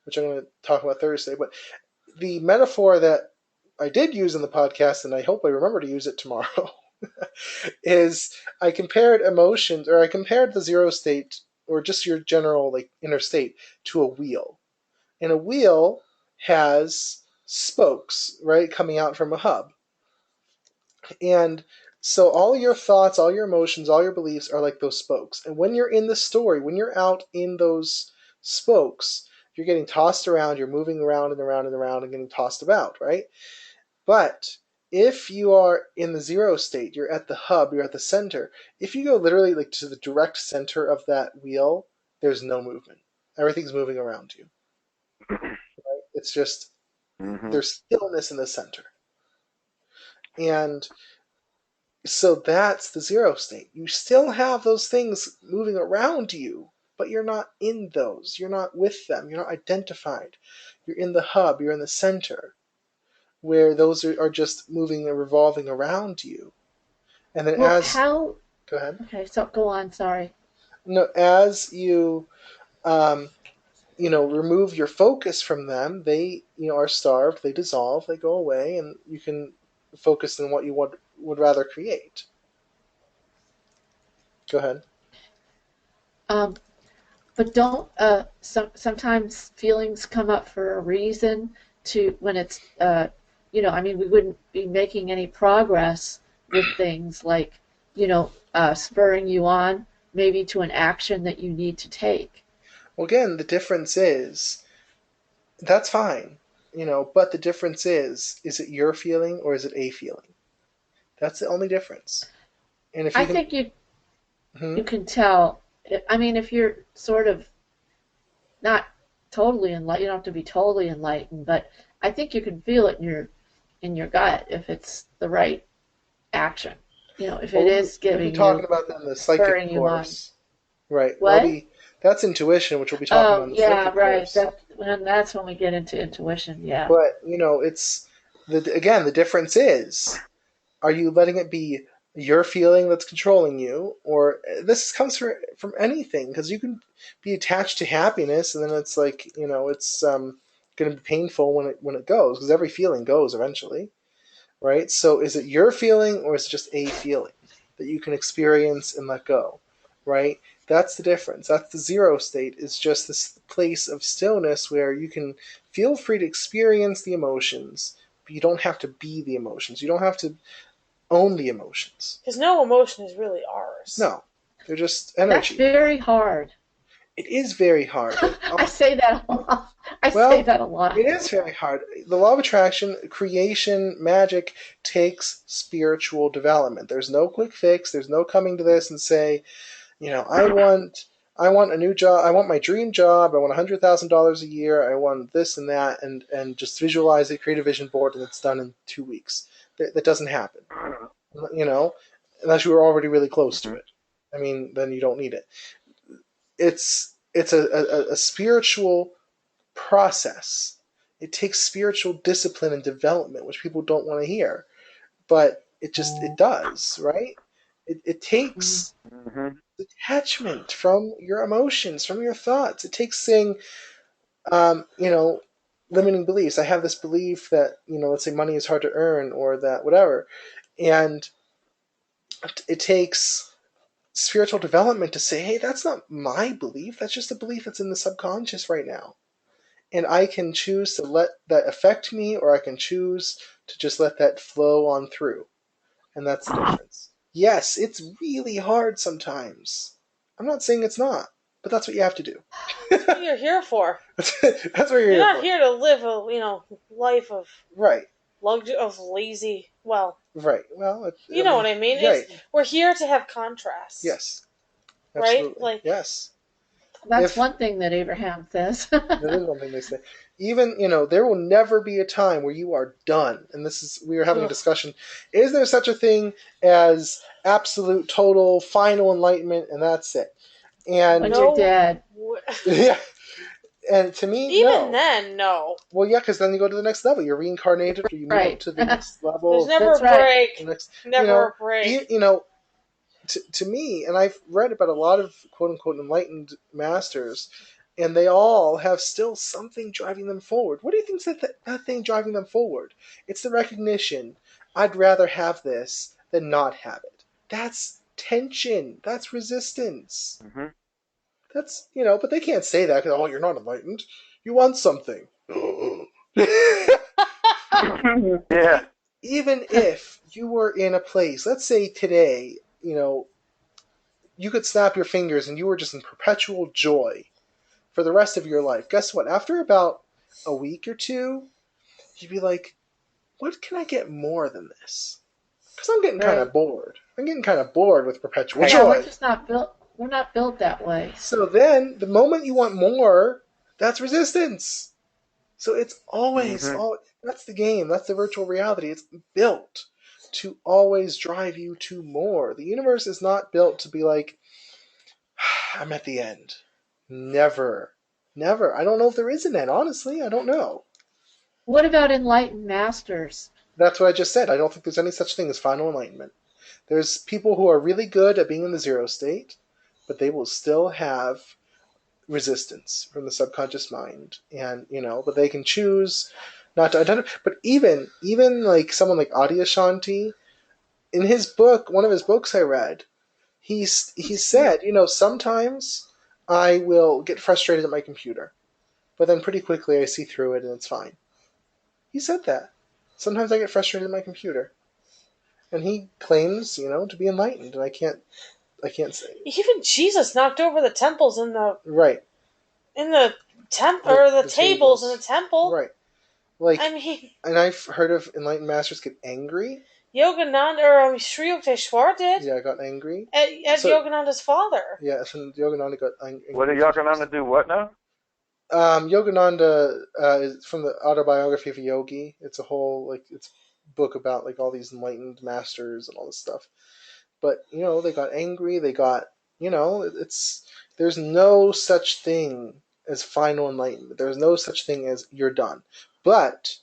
which I'm going to talk about Thursday. But the metaphor that I did use in the podcast, and I hope I remember to use it tomorrow, is I compared emotions, or I compared the zero state, or just your general like inner state, to a wheel. And a wheel has spokes, right, coming out from a hub. And so all your thoughts, all your emotions, all your beliefs are like those spokes. And when you're in the story, when you're out in those spokes, you're getting tossed around, you're moving around and around and around and getting tossed about, right? But if you are in the zero state, you're at the hub, you're at the center. If you go literally like to the direct center of that wheel, there's no movement. Everything's moving around you. Right? It's just there's stillness in the center. And so that's the zero state. You still have those things moving around you, but you're not in those. You're not with them. You're not identified. You're in the hub. You're in the center, where those are just moving and revolving around you. And then Well, go ahead. Okay, so go on. Sorry. No, as you remove your focus from them, they are starved. They dissolve. They go away, and you can focus on what you would rather create. Go ahead. But don't sometimes feelings come up for a reason to when it's we wouldn't be making any progress with things like spurring you on maybe to an action that you need to take. Well, again, the difference is That's fine, but the difference is it your feeling or is it a feeling? That's the only difference. And if I you can, think you hmm, can tell. I mean, if you're sort of not totally enlightened, you don't have to be totally enlightened, but I think you can feel it in your gut if it's the right action. If it well, is we'll be giving talking you, about that in the psychic spurring you on. course, right? What? That's intuition, which we'll be talking about Oh, in the yeah, psychic right. course. That's when we get into intuition. Yeah. But it's the difference is, are you letting it be your feeling that's controlling you, or this comes from anything? Because you can be attached to happiness, and then it's like it's going to be painful when it goes, because every feeling goes eventually, right? So is it your feeling, or is it just a feeling that you can experience and let go, right? That's the difference. That's the zero state. Is just this place of stillness where you can feel free to experience the emotions, but you don't have to be the emotions. You don't have to own the emotions. Because no emotion is really ours. No, they're just That's energy. very hard. It is very hard. I say that a lot. I say Well, that a lot. it is very hard. The law of attraction, creation, magic takes spiritual development. There's no quick fix. There's no coming to this and say, I want a new job. I want my dream job. I want $100,000 a year. I want this and that, and just visualize it, create a vision board, and it's done in 2 weeks. That doesn't happen. You know, unless you were already really close to it. I mean, then you don't need it. It's a spiritual process. It takes spiritual discipline and development, which people don't want to hear, but it does, right? It Mhm. takes detachment from your emotions, from your thoughts. It takes saying, um, you know, limiting beliefs. I have this belief that let's say money is hard to earn, or that whatever, and it takes spiritual development to say, hey, that's not my belief. That's just a belief that's in the subconscious right now. And I can choose to let that affect me, or I can choose to just let that flow on through. And that's the difference. Yes, it's really hard sometimes. I'm not saying it's not, but that's what you have to do. That's what you're here for. That's what you're You're here not for. here to live a life of Right, lazy. Well, right. Well, you know what I mean. right. We're here to have contrast, Yes, right? absolutely. Like Yes. That's If one thing that Abraham says. That is one thing they say. Even, there will never be a time where you are done. And we were having a ugh, discussion. Is there such a thing as absolute, total, final enlightenment, and that's it? When And, you're no. dead. yeah, and to me, Even no. then, no. Well, yeah, because then you go to the next level. You're reincarnated, or you move up Right. to the next There's level. never That's a right. The break. next, Never a break. to me, and I've read about a lot of quote unquote enlightened masters, and they all have still something driving them forward. What do you think's that thing driving them forward? It's the recognition. I'd rather have this than not have it. That's tension. That's resistance. Mm-hmm. That's but they can't say that because you're not enlightened. You want something. Yeah. Even if you were in a place, let's say today, you could snap your fingers and you were just in perpetual joy for the rest of your life. Guess what? After about a week or two, you'd be like, what can I get more than this? Because I'm getting kind Right. of bored. I'm getting kind of bored with perpetual Yeah, joy. we're just not built. We're not built that way. So then, the moment you want more, that's resistance. So it's always, Mm-hmm. that's the game. That's the virtual reality. It's built to always drive you to more. The universe is not built to be like, I'm at the end. Never. Never. I don't know if there is an end, honestly. I don't know. What about enlightened masters? That's what I just said. I don't think there's any such thing as final enlightenment. There's people who are really good at being in the zero state, but they will still have resistance from the subconscious mind. And, but they can choose not to identify. But even like someone like Adyashanti, in his book, one of his books I read, he said, sometimes I will get frustrated at my computer, but then pretty quickly I see through it and it's fine. He said that. Sometimes I get frustrated at my computer, and he claims, to be enlightened, and I can't say Even Jesus knocked over the temples in the right. the tables in the temple. Right. Like, I mean, and I've heard of enlightened masters get angry. Yogananda or Sri Yukteswar did. Yeah, got angry At Yogananda's father. Yeah, so Yogananda got angry. What did Yogananda do? What now? Yogananda is from the autobiography of a yogi. It's a whole it's a book about all these enlightened masters and all this stuff. But they got angry. They got it's there's no such thing as final enlightenment. There's no such thing as you're done. But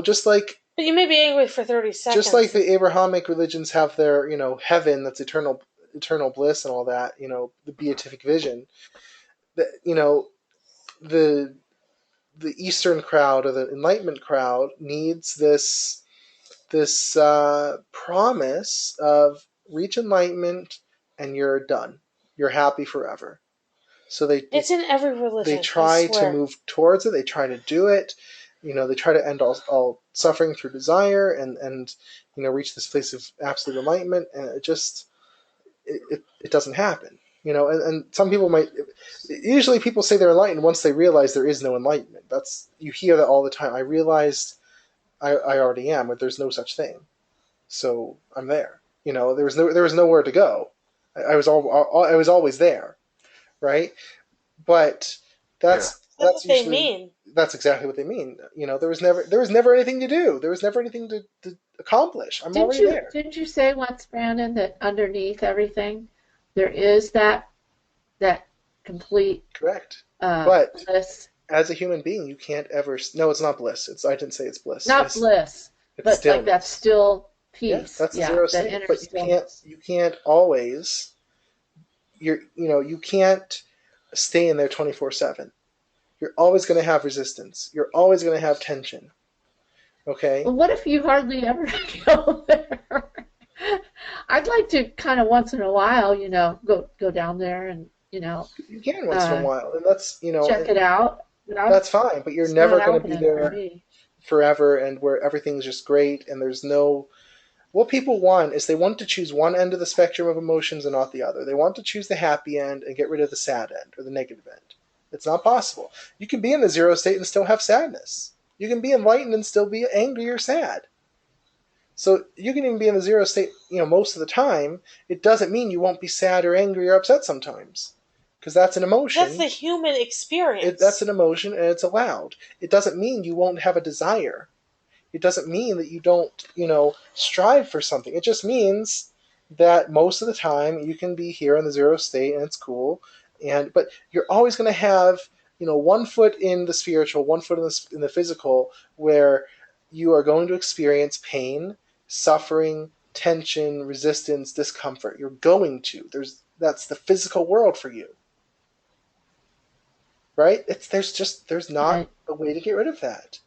just like. But you may be angry for 30 seconds. Just like the Abrahamic religions have their heaven that's eternal bliss and all that. The beatific vision. The Eastern crowd or the Enlightenment crowd needs this promise of reach enlightenment and you're done. You're happy forever. So it's in every religion. They try to move towards it. They try to do it. They try to end all suffering through desire and reach this place of absolute enlightenment. And it just it doesn't happen. And some people might. Usually, people say they're enlightened once they realize there is no enlightenment. You hear that all the time. I realized I already am, but there's no such thing. So I'm there. There was nowhere to go. I was always there, right? But that's what usually, they mean. That's exactly what they mean. There was never anything to do. There was never anything to accomplish. I'm already there. Didn't you say once, Brandon, that underneath everything there is that complete correct but bliss? As a human being, you can't ever. No, it's not bliss. I didn't say it's bliss. Not bliss, but stillness. That's still peace. Yeah, that's the zero state. But you can't always. You can't stay in there 24/7. You're always going to have resistance. You're always going to have tension. Okay. Well, what if you hardly ever go there? I'd like to kind of once in a while, go down there and you can once in a while, and that's check it out. That's fine, but you're never going to be there forever, and where everything's just great, and there's no. What people want is they want to choose one end of the spectrum of emotions and not the other. They want to choose the happy end and get rid of the sad end or the negative end. It's not possible. You can be in the zero state and still have sadness. You can be enlightened and still be angry or sad. So you can even be in the zero state, most of the time. It doesn't mean you won't be sad or angry or upset sometimes. Because that's an emotion. That's the human experience. That's an emotion, and it's allowed. It doesn't mean you won't have a desire. It doesn't mean that you don't, strive for something. It just means that most of the time you can be here in the zero state, and it's cool. But you're always going to have, 1 foot in the spiritual, 1 foot in the physical, where you are going to experience pain, suffering, tension, resistance, discomfort. You're going to. That's the physical world for you. Right? There's not right. a way to get rid of that.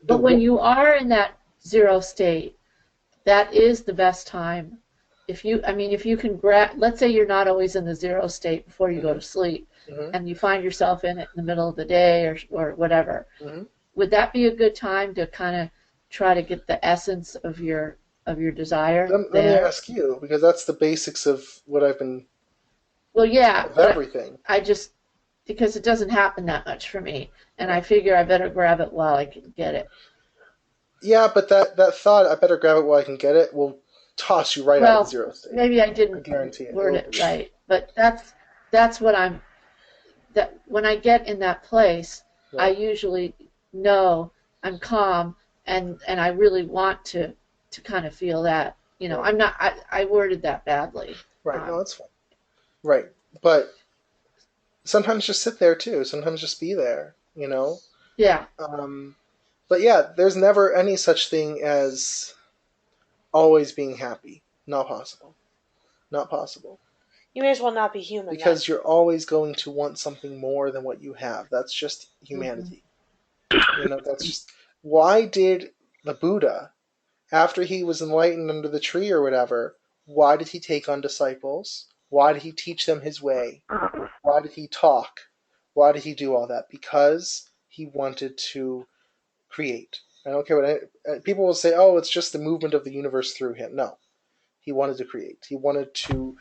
But when you are in that zero state, that is the best time. If you can let's say you're not always in the zero state before you go to sleep, and you find yourself in it in the middle of the day or whatever. Would that be a good time to kind of try to get the essence of your desire? Let me ask you, because that's the basics of what I've been. Well, yeah. Of everything. Because it doesn't happen that much for me, and I figure I better grab it while I can get it. Yeah, but that thought, I better grab it while I can get it, will toss you right out of the zero state. Maybe I didn't word it right, but that's what that when I get in that place, right. I usually know I'm calm, and I really want to kind of feel that. Right. I worded that badly. Right. No, that's fine. Right, but. Sometimes just sit there too. Sometimes just be there, Yeah. But yeah, there's never any such thing as always being happy. Not possible. Not possible. You may as well not be human. Because you're always going to want something more than what you have. That's just humanity. That's just. Why did the Buddha, after he was enlightened under the tree or whatever, why did he take on disciples? Why did he teach them his way? Why did he talk? Why did he do all that? Because he wanted to create. I don't care what people will say, oh, it's just the movement of the universe through him. No. He wanted to create. He wanted to,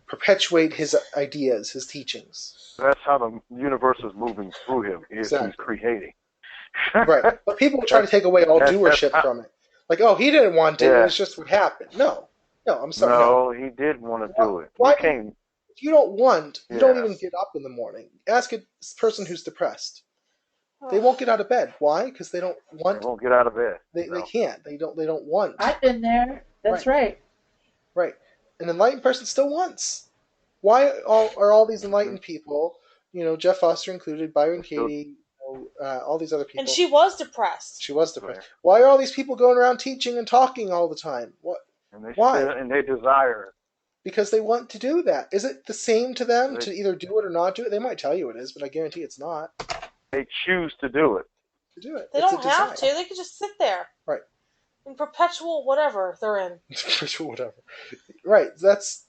perpetuate his ideas, his teachings. That's how the universe is moving through him. Is Exactly. he's creating. Right. But people try to take away all doership from it. Like, oh, he didn't want it. Yeah. It's just what happened. No, I'm sorry. No, he did want to do it. Why? You can't. If you don't want, you Yeah. don't even get up in the morning. Ask a person who's depressed. They won't get out of bed. Why? Because they don't want. They won't get out of bed. They can't. They don't want. I've been there. That's right. Right. An enlightened person still wants. Why are all these enlightened people, Jeff Foster included, Byron Katie, all these other people. And she was depressed. She was depressed. Right. Why are all these people going around teaching and talking all the time? Why? And they desire. Because they want to do that. Is it the same to them to either do it or not do it? They might tell you it is, but I guarantee it's not. They choose to do it. They don't have to. They could just sit there. Right. In perpetual whatever they're in. Perpetual whatever. Right. That's,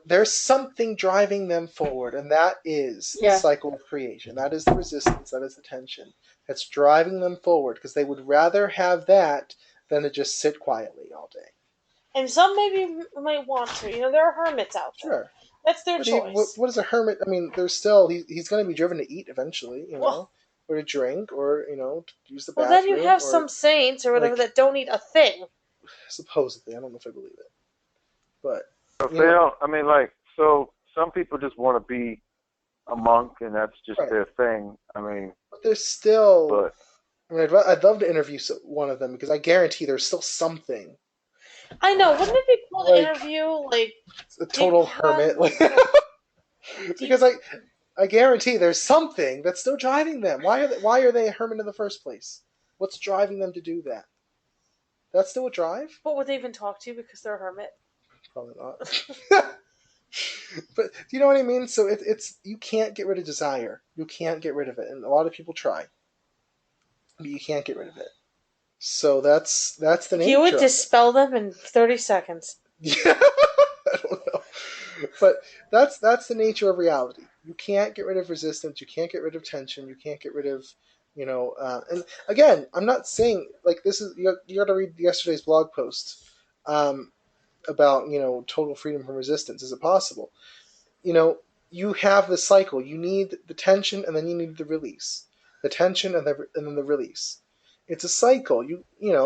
there's something driving them forward, and that is the cycle of creation. That is the resistance. That is the tension. That's driving them forward, because they would rather have that than to just sit quietly all day. And some maybe might want to. There are hermits out there. Sure. That's their choice. What is a hermit? I mean, there's still, he's going to be driven to eat eventually, or to drink, or, to use the bathroom. Well, then you have some saints or whatever that don't eat a thing. Supposedly. I don't know if I believe it. But, they don't, so some people just want to be a monk, and that's just their thing. But there's still... I'd love to interview one of them, because I guarantee there's still something. I know. Wouldn't it be cool to interview, a total hermit? Because I guarantee there's something that's still driving them. Why are they a hermit in the first place? What's driving them to do that? That's still a drive? But would they even talk to you because they're a hermit? Probably not. But do you know what I mean? So it's you can't get rid of desire. You can't get rid of it, and a lot of people try, but you can't get rid of it. So that's the nature. You would dispel them in 30 seconds. Yeah, I don't know, but that's the nature of reality. You can't get rid of resistance. You can't get rid of tension. You can't get rid of, and again, I'm not saying this is you got to read yesterday's blog post about total freedom from resistance. Is it possible? You have the cycle. You need the tension, and then you need the release. The tension, and then the release. It's a cycle.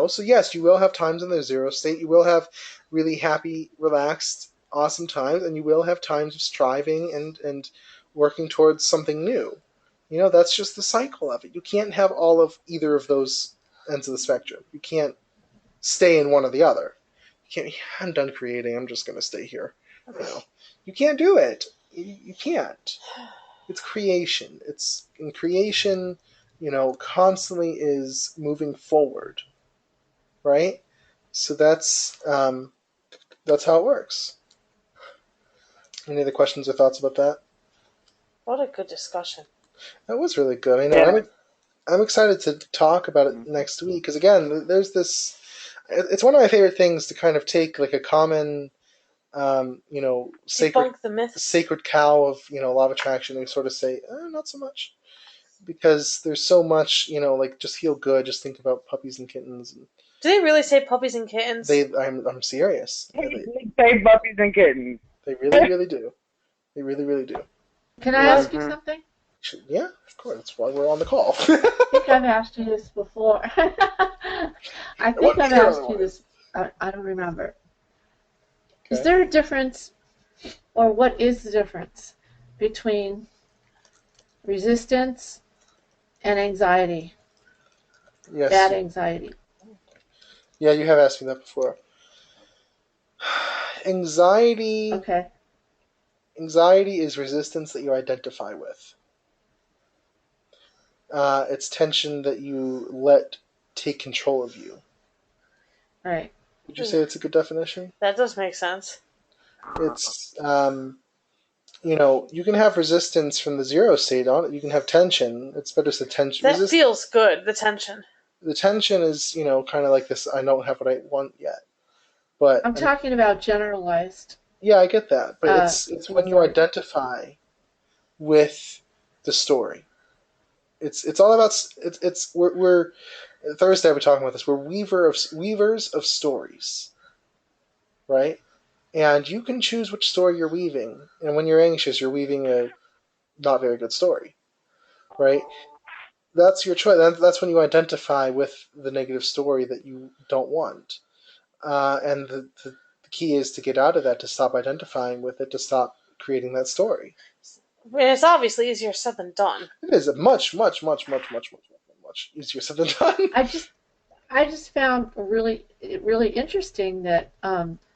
So yes, you will have times in the zero state. You will have really happy, relaxed, awesome times, and you will have times of striving and working towards something new. That's just the cycle of it. You can't have all of either of those ends of the spectrum. You can't stay in one or the other. You can't. I'm done creating. I'm just going to stay here. You can't do it. You can't. It's creation. It's in creation. Constantly is moving forward, right? So that's how it works. Any other questions or thoughts about that? What a good discussion. That was really good. I know. I'm excited to talk about it next week, because again, there's this. It's one of my favorite things to kind of take a common, sacred cow of law of attraction, and sort of say, not so much. Because there's so much, just feel good. Just think about puppies and kittens. Do they really say puppies and kittens? I'm serious. They say puppies and kittens. They really, really do. They really, really do. Can I ask you something? Yeah, of course. That's why we're on the call. I think I've asked you this before. I think I've asked you this. I don't remember. Okay. Is there a difference, or what is the difference between resistance and anxiety? Yes. Bad anxiety. Yeah, you have asked me that before. Anxiety. Okay. Anxiety is resistance that you identify with. It's tension that you let take control of you. Right. Would you say it's a good definition? That does make sense. It's, you can have resistance from the zero state on it. You can have tension. It's better to tension. That feels good, the tension. The tension is, kind of like this, I don't have what I want yet. But I'm talking about generalized. Yeah, I get that. But it's when you identify with the story. It's all about we're Thursday we're talking about this. We're weavers of stories, right? And you can choose which story you're weaving. And when you're anxious, you're weaving a not very good story, right? That's your choice. That's when you identify with the negative story that you don't want. And the key is to get out of that, to stop identifying with it, to stop creating that story. It's obviously easier said than done. It is much, much, much, much, much, much, much easier said than done. I just found really interesting that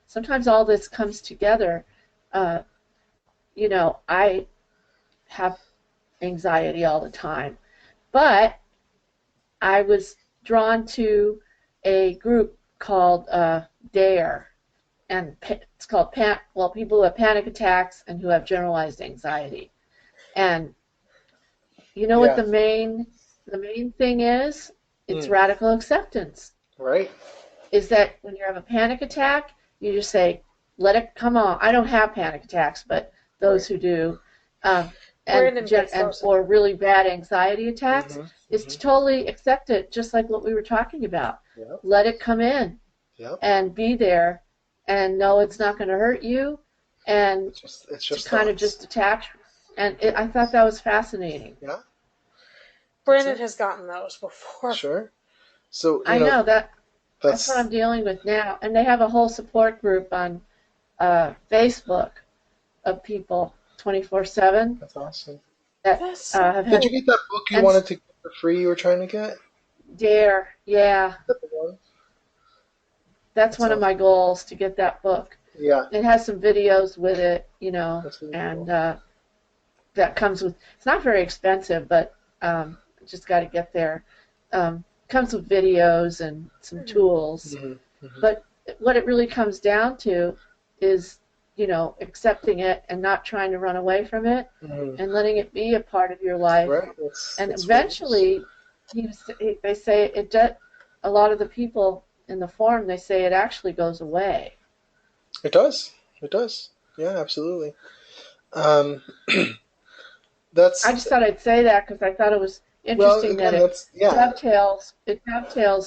sometimes all this comes together. Uh, I have anxiety all the time, but I was drawn to a group called DARE, and it's called people who have panic attacks and who have generalized anxiety. And you know what Yeah. the main thing is? It's radical acceptance. Right. Is that when you have a panic attack, you just say, "Let it come on." I don't have panic attacks, but those who do, or really bad anxiety attacks, is to totally accept it, just like what we were talking about. Yep. Let it come in, and be there, and know it's not going to hurt you, and it's just to kind of just detach. And I thought that was fascinating. Yeah. Brandon has gotten those before. Sure. So I know that's what I'm dealing with now, and they have a whole support group on Facebook of people 24/7. That's awesome. That Did you get that book you wanted to get for free? You were trying to get? DARE, yeah. Is that the one? That's one of my goals, to get that book. Yeah. It has some videos with it, That's really and cool. that comes with. It's not very expensive, but just got to get there. Comes with videos and some tools. But what it really comes down to is, accepting it and not trying to run away from it, and letting it be a part of your life. Right. And eventually, they say it does. A lot of the people in the forum, they say it actually goes away. It does. It does. Yeah, absolutely. I just thought I'd say that because I thought it was interesting that it dovetails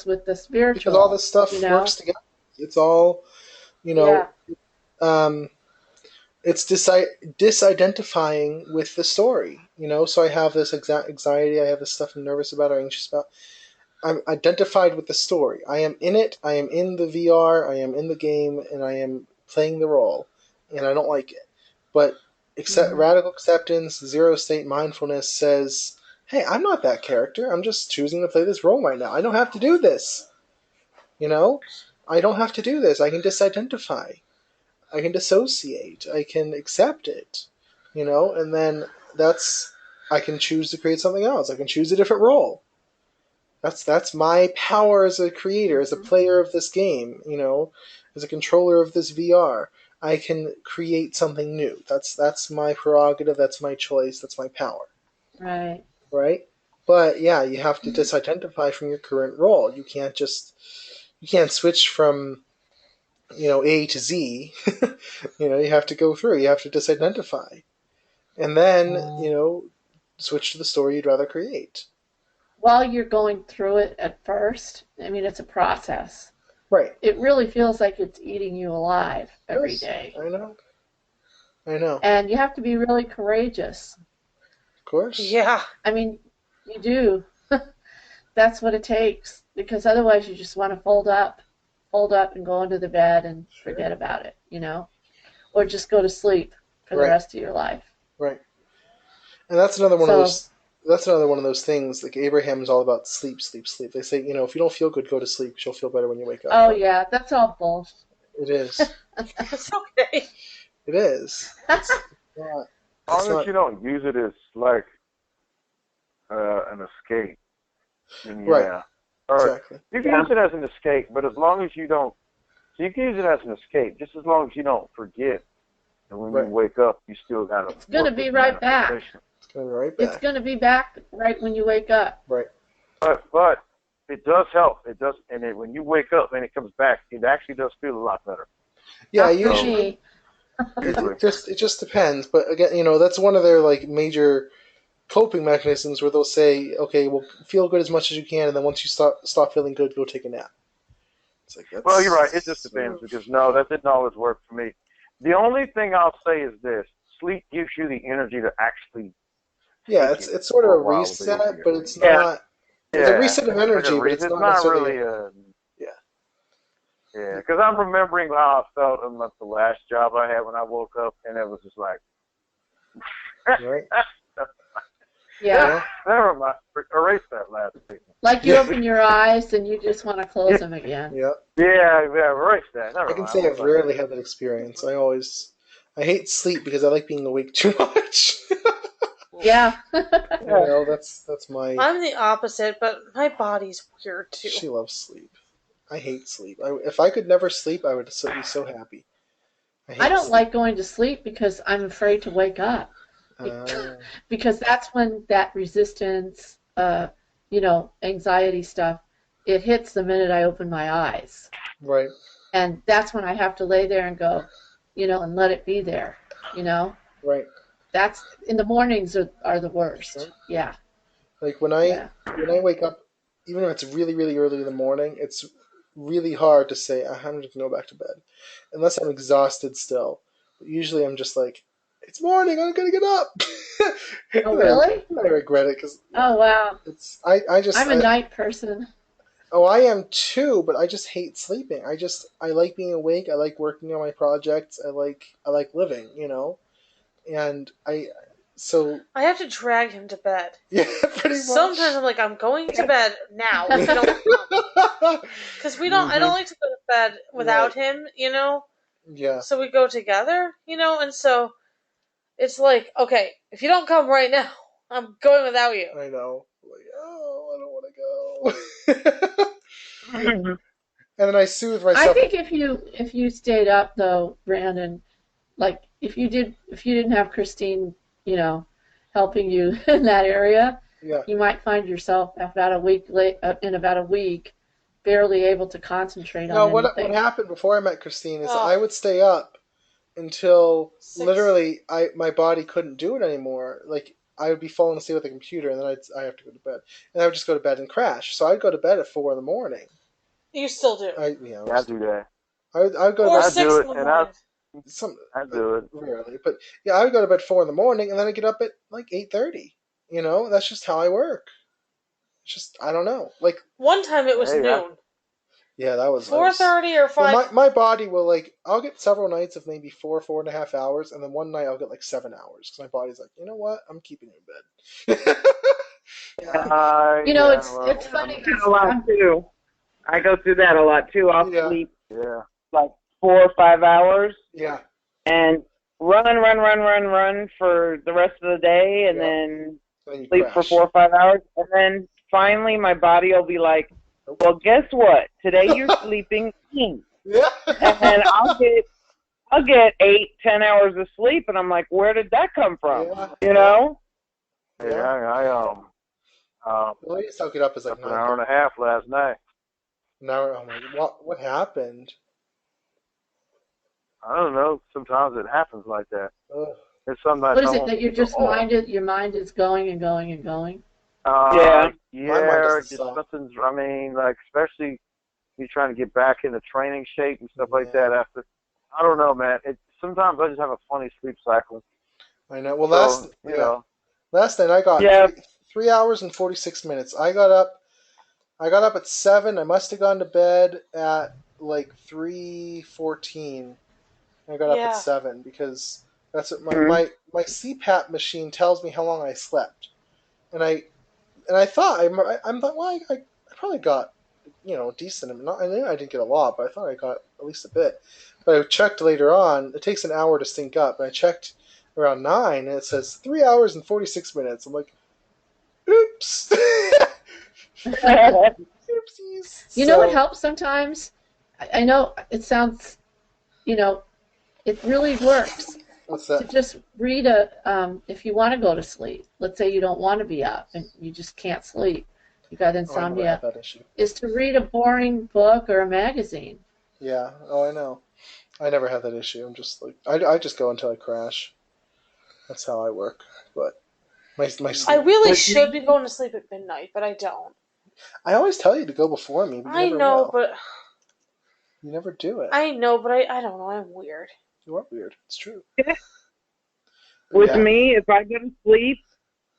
with the spiritual. Because all this stuff works together. It's all, it's disidentifying with the story. So I have this anxiety, I have this stuff I'm nervous about or anxious about. I'm identified with the story. I am in it. I am in the VR. I am in the game, and I am playing the role. And I don't like it. But radical acceptance, zero state mindfulness says, hey, I'm not that character. I'm just choosing to play this role right now. I don't have to do this. I don't have to do this. I can disidentify. I can dissociate. I can accept it. And then I can choose to create something else. I can choose a different role. That's my power as a creator, as a player of this game, as a controller of this VR. I can create something new. That's my prerogative, that's my choice, that's my power. Right. Right? But yeah, you have to disidentify from your current role. You can't switch from A to Z. You have to go through. You have to disidentify. And then, switch to the story you'd rather create. While you're going through it at first, it's a process. Right. It really feels like it's eating you alive every day. I know. And you have to be really courageous. Of course. Yeah. You do. That's what it takes, because otherwise you just want to fold up and go into the bed and forget about it, or just go to sleep for the rest of your life. Right. And that's another one of those. That's another one of those things. Like Abraham's all about sleep, sleep, sleep. They say, if you don't feel good, go to sleep. You'll feel better when you wake up. Oh yeah, that's all bullshit. It is. It's okay. It is. As long as you don't use it as like an escape. Right. Exactly. You can use it as an escape, but as long as you don't, so you can use it as an escape, just as long as you don't forget. And when you wake up, you still got to. It's going to be right back. It's going to be right back. It's going to be back right when you wake up. Right. But it does help. It does, and when you wake up and it comes back, it actually does feel a lot better. Yeah, usually. It just depends, but again, that's one of their major coping mechanisms where they'll say, okay, well, feel good as much as you can, and then once you stop feeling good, go take a nap. It's well, you're right. It just depends because that didn't always work for me. The only thing I'll say is this: sleep gives you the energy to actually Yeah, take it it's sort of for a a while to be able to reset, get but sleep. it's Yeah. not. It's a Yeah, reset of it's like a energy, but reason. it's It's not not necessarily. really a. Yeah. Yeah, because I'm remembering how I felt in the last job I had when I woke up, and it was just like. Right. Yeah. Never mind. Erase that last statement. Like you Yeah. open your eyes and you just want to close them again. Yeah. Yeah, erase that. I Never can mind. say I was I've like, rarely had that experience. I hate sleep because I like being awake too much. Yeah. That's my. I'm the opposite, but my body's weird too. She loves sleep. I hate sleep. If I could never sleep, I would be so happy. I hate I don't sleep. like going to sleep because I'm afraid to wake up. Because that's when that resistance, anxiety stuff, it hits the minute I open my eyes. Right. And that's when I have to lay there and go, and let it be there, Right. That's, in the mornings are the worst. Right. Yeah. Like when I wake up, even if it's really really early in the morning, it's really hard to say I'm just gonna go back to bed, unless I'm exhausted still. But usually I'm just like, it's morning, I'm gonna get up. Oh, really? I regret it because Oh, wow. it's I just I'm a night person. oh, I am too, but I just hate sleeping. I like being awake. I like working on my projects. I like living, and I have to drag him to bed. yeah, pretty much. Sometimes I'm like, I'm going to bed now. If you don't come. Because I don't like to go to bed without him, Yeah. So we go together, and so it's like, okay, if you don't come right now, I'm going without you. I know. Like, oh, I don't want to go. And then I soothe I myself. think if you stayed up though, Brandon, like if you didn't have Christine, helping you in that area, Yeah. you might find yourself in about a week barely able to concentrate No, on what anything. happened before I met Christine is I would stay up until 6. literally my body couldn't do it anymore. Like I would be falling asleep at the computer, and then I have to go to bed, and I would just go to bed and crash. So I'd go to bed at 4 in the morning. You still do. I do that. I would go to Or bed. 6 in the morning. I do it. Rarely, but yeah, I would go to bed 4 in the morning, and then I get up at like 8:30. That's just how I work. It's just I don't know. Like one time it was noon. Yeah, that was 4:30 or 5. Well, my body will I'll get several nights of maybe 4.5 hours, and then one night I'll get like 7 hours because my body's like, you know what, I'm keeping you in bed. It's funny because a lot too. I go through that a lot too. I'll sleep Yeah. like 4 or 5 hours. Yeah. And run for the rest of the day, and then sleep crash for 4 or 5 hours, and then finally my body will be like, well, guess what? Today you're sleeping in. Yeah. And then I'll get 8-10 hours of sleep, and I'm like, where did that come from? You know? Yeah, the latest I'll get up is like an hour and a half last night. Now, oh my, what happened? I don't know. Sometimes it happens like that. Ugh. It's sometimes what is it that you're just your mind is going and going and going? Yeah, My mind doesn't just stop. something's. I mean, like especially you trying to get back into training shape and stuff like that. After, I don't know, man. Sometimes I just have a funny sleep cycle. I know. Well, last night I got 3 hours and 46 minutes. I got up at 7. I must have gone to bed at like 3:14. I got up at 7 because that's what my CPAP machine tells me how long I slept, and I thought I'm like, well, I probably got decent amount. I knew I didn't get a lot, but I thought I got at least a bit. But I checked later on. It takes an hour to sync up, and I checked around 9, and it says 3 hours and 46 minutes. I'm like, oops. Oopsies. You know what helps sometimes? I know it sounds, it really works. What's that? To just read if you want to go to sleep. Let's say you don't want to be up and you just can't sleep. You got insomnia. Is to read a boring book or a magazine. Yeah. Oh, I know. I never have that issue. I'm just like I just go until I crash. That's how I work. But my sleep. I really should be going to sleep at midnight, but I don't. I always tell you to go before me, but you never will. But you never do it. I know, but I don't know. I'm weird. You are weird. It's true. With me, if I go to sleep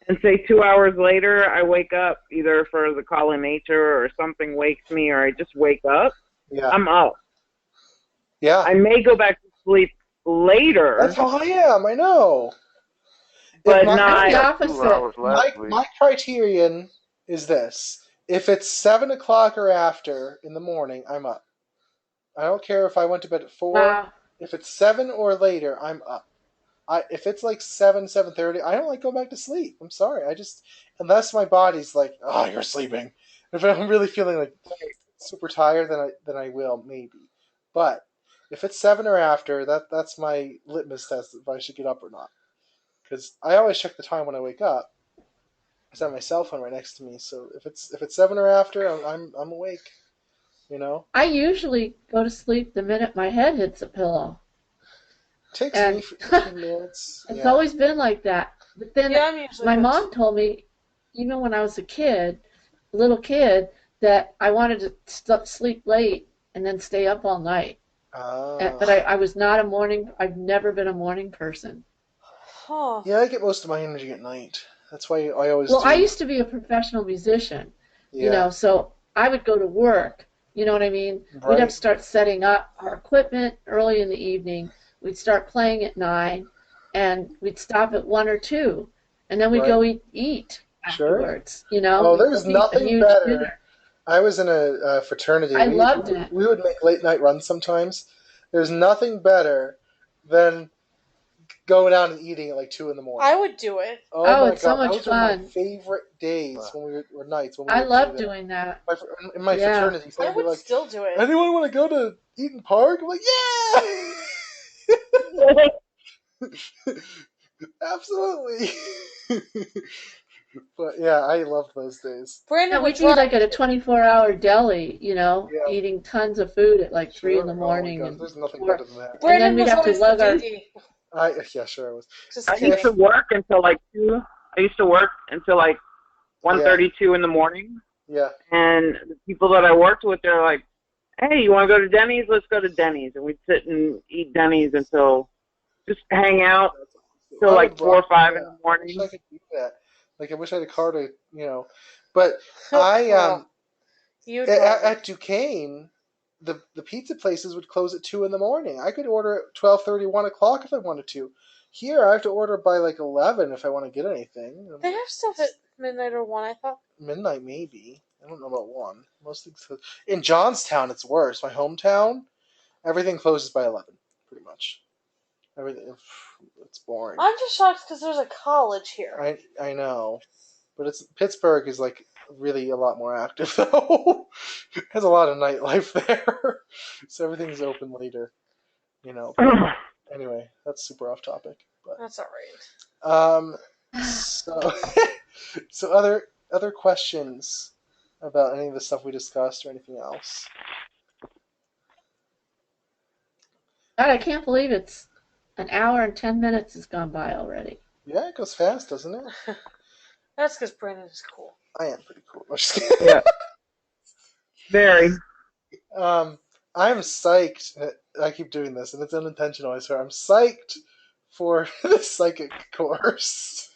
and say 2 hours later I wake up, either for the call of nature or something wakes me or I just wake up, I'm up. Yeah. I may go back to sleep later. That's how I am. I know. But I'm the not. opposite. My criterion is this. If it's 7 o'clock or after in the morning, I'm up. I don't care if I went to bed at 4. Wow. If it's 7 or later, I'm up. If it's like 7:30, I don't like go back to sleep. I'm sorry. Unless my body's like, oh, you're sleeping. If I'm really feeling like super tired, then I will maybe. But if it's 7 or after, that's my litmus test if I should get up or not. Because I always check the time when I wake up. I have my cell phone right next to me, so if it's 7 or after, I'm awake. You know. I usually go to sleep the minute my head hits a pillow. It takes me 15 minutes. It's always been like that. But then my mom told me, even when I was a little kid, that I wanted to sleep late and then stay up all night. But I was not I've never been a morning person. Oh. Yeah, I get most of my energy at night. That's why I always I used to be a professional musician, so I would go to work, you know what I mean? Right. We'd have to start setting up our equipment early in the evening. We'd start playing at 9, and we'd stop at 1 or 2, and then we'd go eat afterwards, you know? Oh, there's nothing better. Dinner. I was in a fraternity. I loved it. We would make late night runs sometimes. There's nothing better than going out and eating at like 2 in the morning. I would do it. Oh my it's so God. much Those fun. are my favorite days when we were nights. When we I love doing that. In my fraternity, I would still do it. Anyone want to go to Eaton Park? I'm like, yeah! Absolutely. But yeah, I love those days. Brandon we'd be like at a 24-hour deli, eating tons of food at like 3 in the morning. And there's nothing better than that. Brandon and then we'd have to lug our... Yeah, sure I was. I used to work until like 2. I used to work until like 1:32 in the morning. Yeah. And the people that I worked with, they're like, hey, you want to go to Denny's? Let's go to Denny's. And we'd sit and eat Denny's just hang out till like 4 or 5 in the morning. I wish I could do that. Like, I wish I had a car to, But at Duquesne, the pizza places would close at 2 in the morning. I could order at 12:30, 1 o'clock if I wanted to. Here, I have to order by like 11 if I want to get anything. They have stuff at midnight or 1, I thought. Midnight, maybe. I don't know about 1. Most things close. In Johnstown, it's worse. My hometown, everything closes by 11, pretty much. Everything. It's boring. I'm just shocked because there's a college here. I know, but Pittsburgh is like really a lot more active though. Has a lot of nightlife there, so everything's open later. Anyway, that's super off topic. But that's all right. So other questions about any of the stuff we discussed or anything else? God, I can't believe it's an hour and 10 minutes has gone by already. Yeah, it goes fast, doesn't it? That's because Brandon is cool. I am pretty cool. I'm just kidding. Yeah. Very. I'm psyched. I keep doing this, and it's unintentional, I swear. I'm psyched for the psychic course.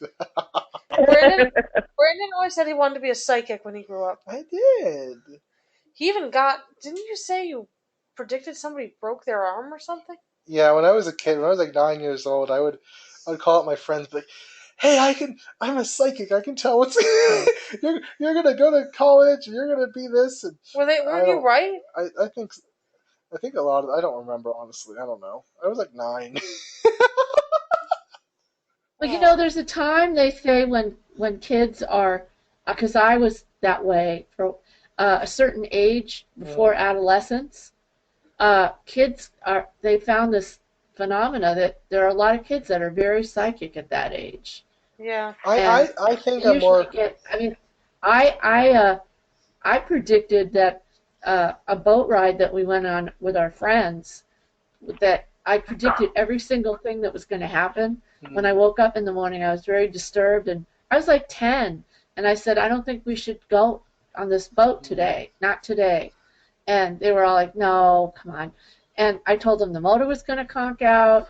Brandon always said he wanted to be a psychic when he grew up. I did. He even didn't you say you predicted somebody broke their arm or something? Yeah, when I was a kid, when I was like 9 years old, I'd call up my friends, like, "Hey, I'm a psychic. I can tell what's you're gonna go to college. And you're gonna be this." And were you right? I think a lot of. I don't remember honestly. I don't know. I was like 9. Well, there's a time they say when kids are, because I was that way for a certain age before adolescence. They found this phenomena that there are a lot of kids that are very psychic at that age. Yeah. I think I'm more. I predicted that a boat ride that we went on with our friends, that I predicted every single thing that was going to happen. Mm-hmm. When I woke up in the morning, I was very disturbed, and I was like 10, and I said, I don't think we should go on this boat today. Not today. And they were all like, no, come on. And I told them the motor was going to conk out.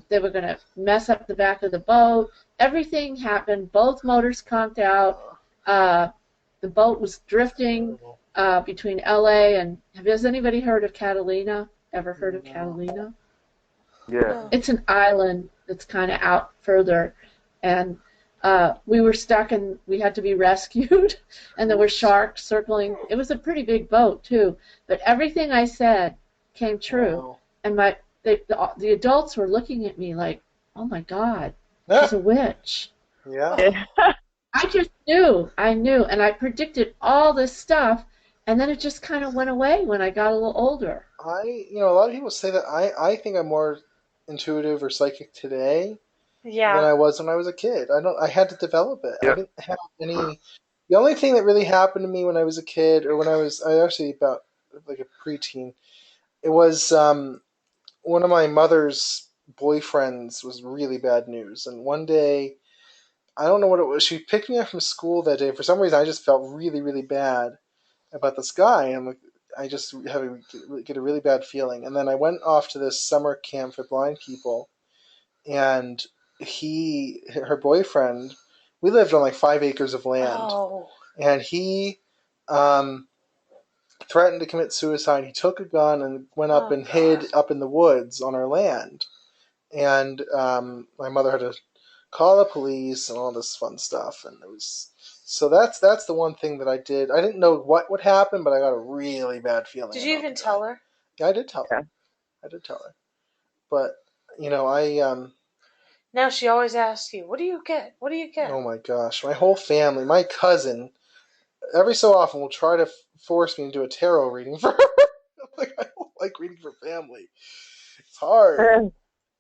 They were going to mess up the back of the boat. Everything happened. Both motors conked out. The boat was drifting between LA and. Has anybody heard of Catalina? Ever heard of Catalina? Yeah. It's an island that's kind of out further, and we were stuck and we had to be rescued, and there were sharks circling. It was a pretty big boat too, but everything I said came true, and the adults were looking at me like, "Oh my God, she's a witch." Yeah. I just knew, and I predicted all this stuff, and then it just kind of went away when I got a little older. A lot of people say that I think I'm more intuitive or psychic today than I was when I was a kid. I had to develop it. Yep. I didn't have any. The only thing that really happened to me when I was a kid, or when I actually about like a preteen, it was one of my mother's boyfriends was really bad news, and one day I don't know what it was. She picked me up from school that day. For some reason, I just felt really, really bad about this guy. And I'm like, I just get a really bad feeling. And then I went off to this summer camp for blind people, and her boyfriend, we lived on like 5 acres of land, and he threatened to commit suicide. He took a gun and went up and hid up in the woods on our land. And my mother had to call the police and all this fun stuff, and it was so that's the one thing that I did. I didn't know what would happen, but I got a really bad feeling. Did you even tell her? Yeah, I did tell her. But I now she always asks you, "What do you get? What do you get?" Oh my gosh, my whole family, my cousin, every so often will try to force me into a tarot reading for her. Like, I don't like reading for family. It's hard.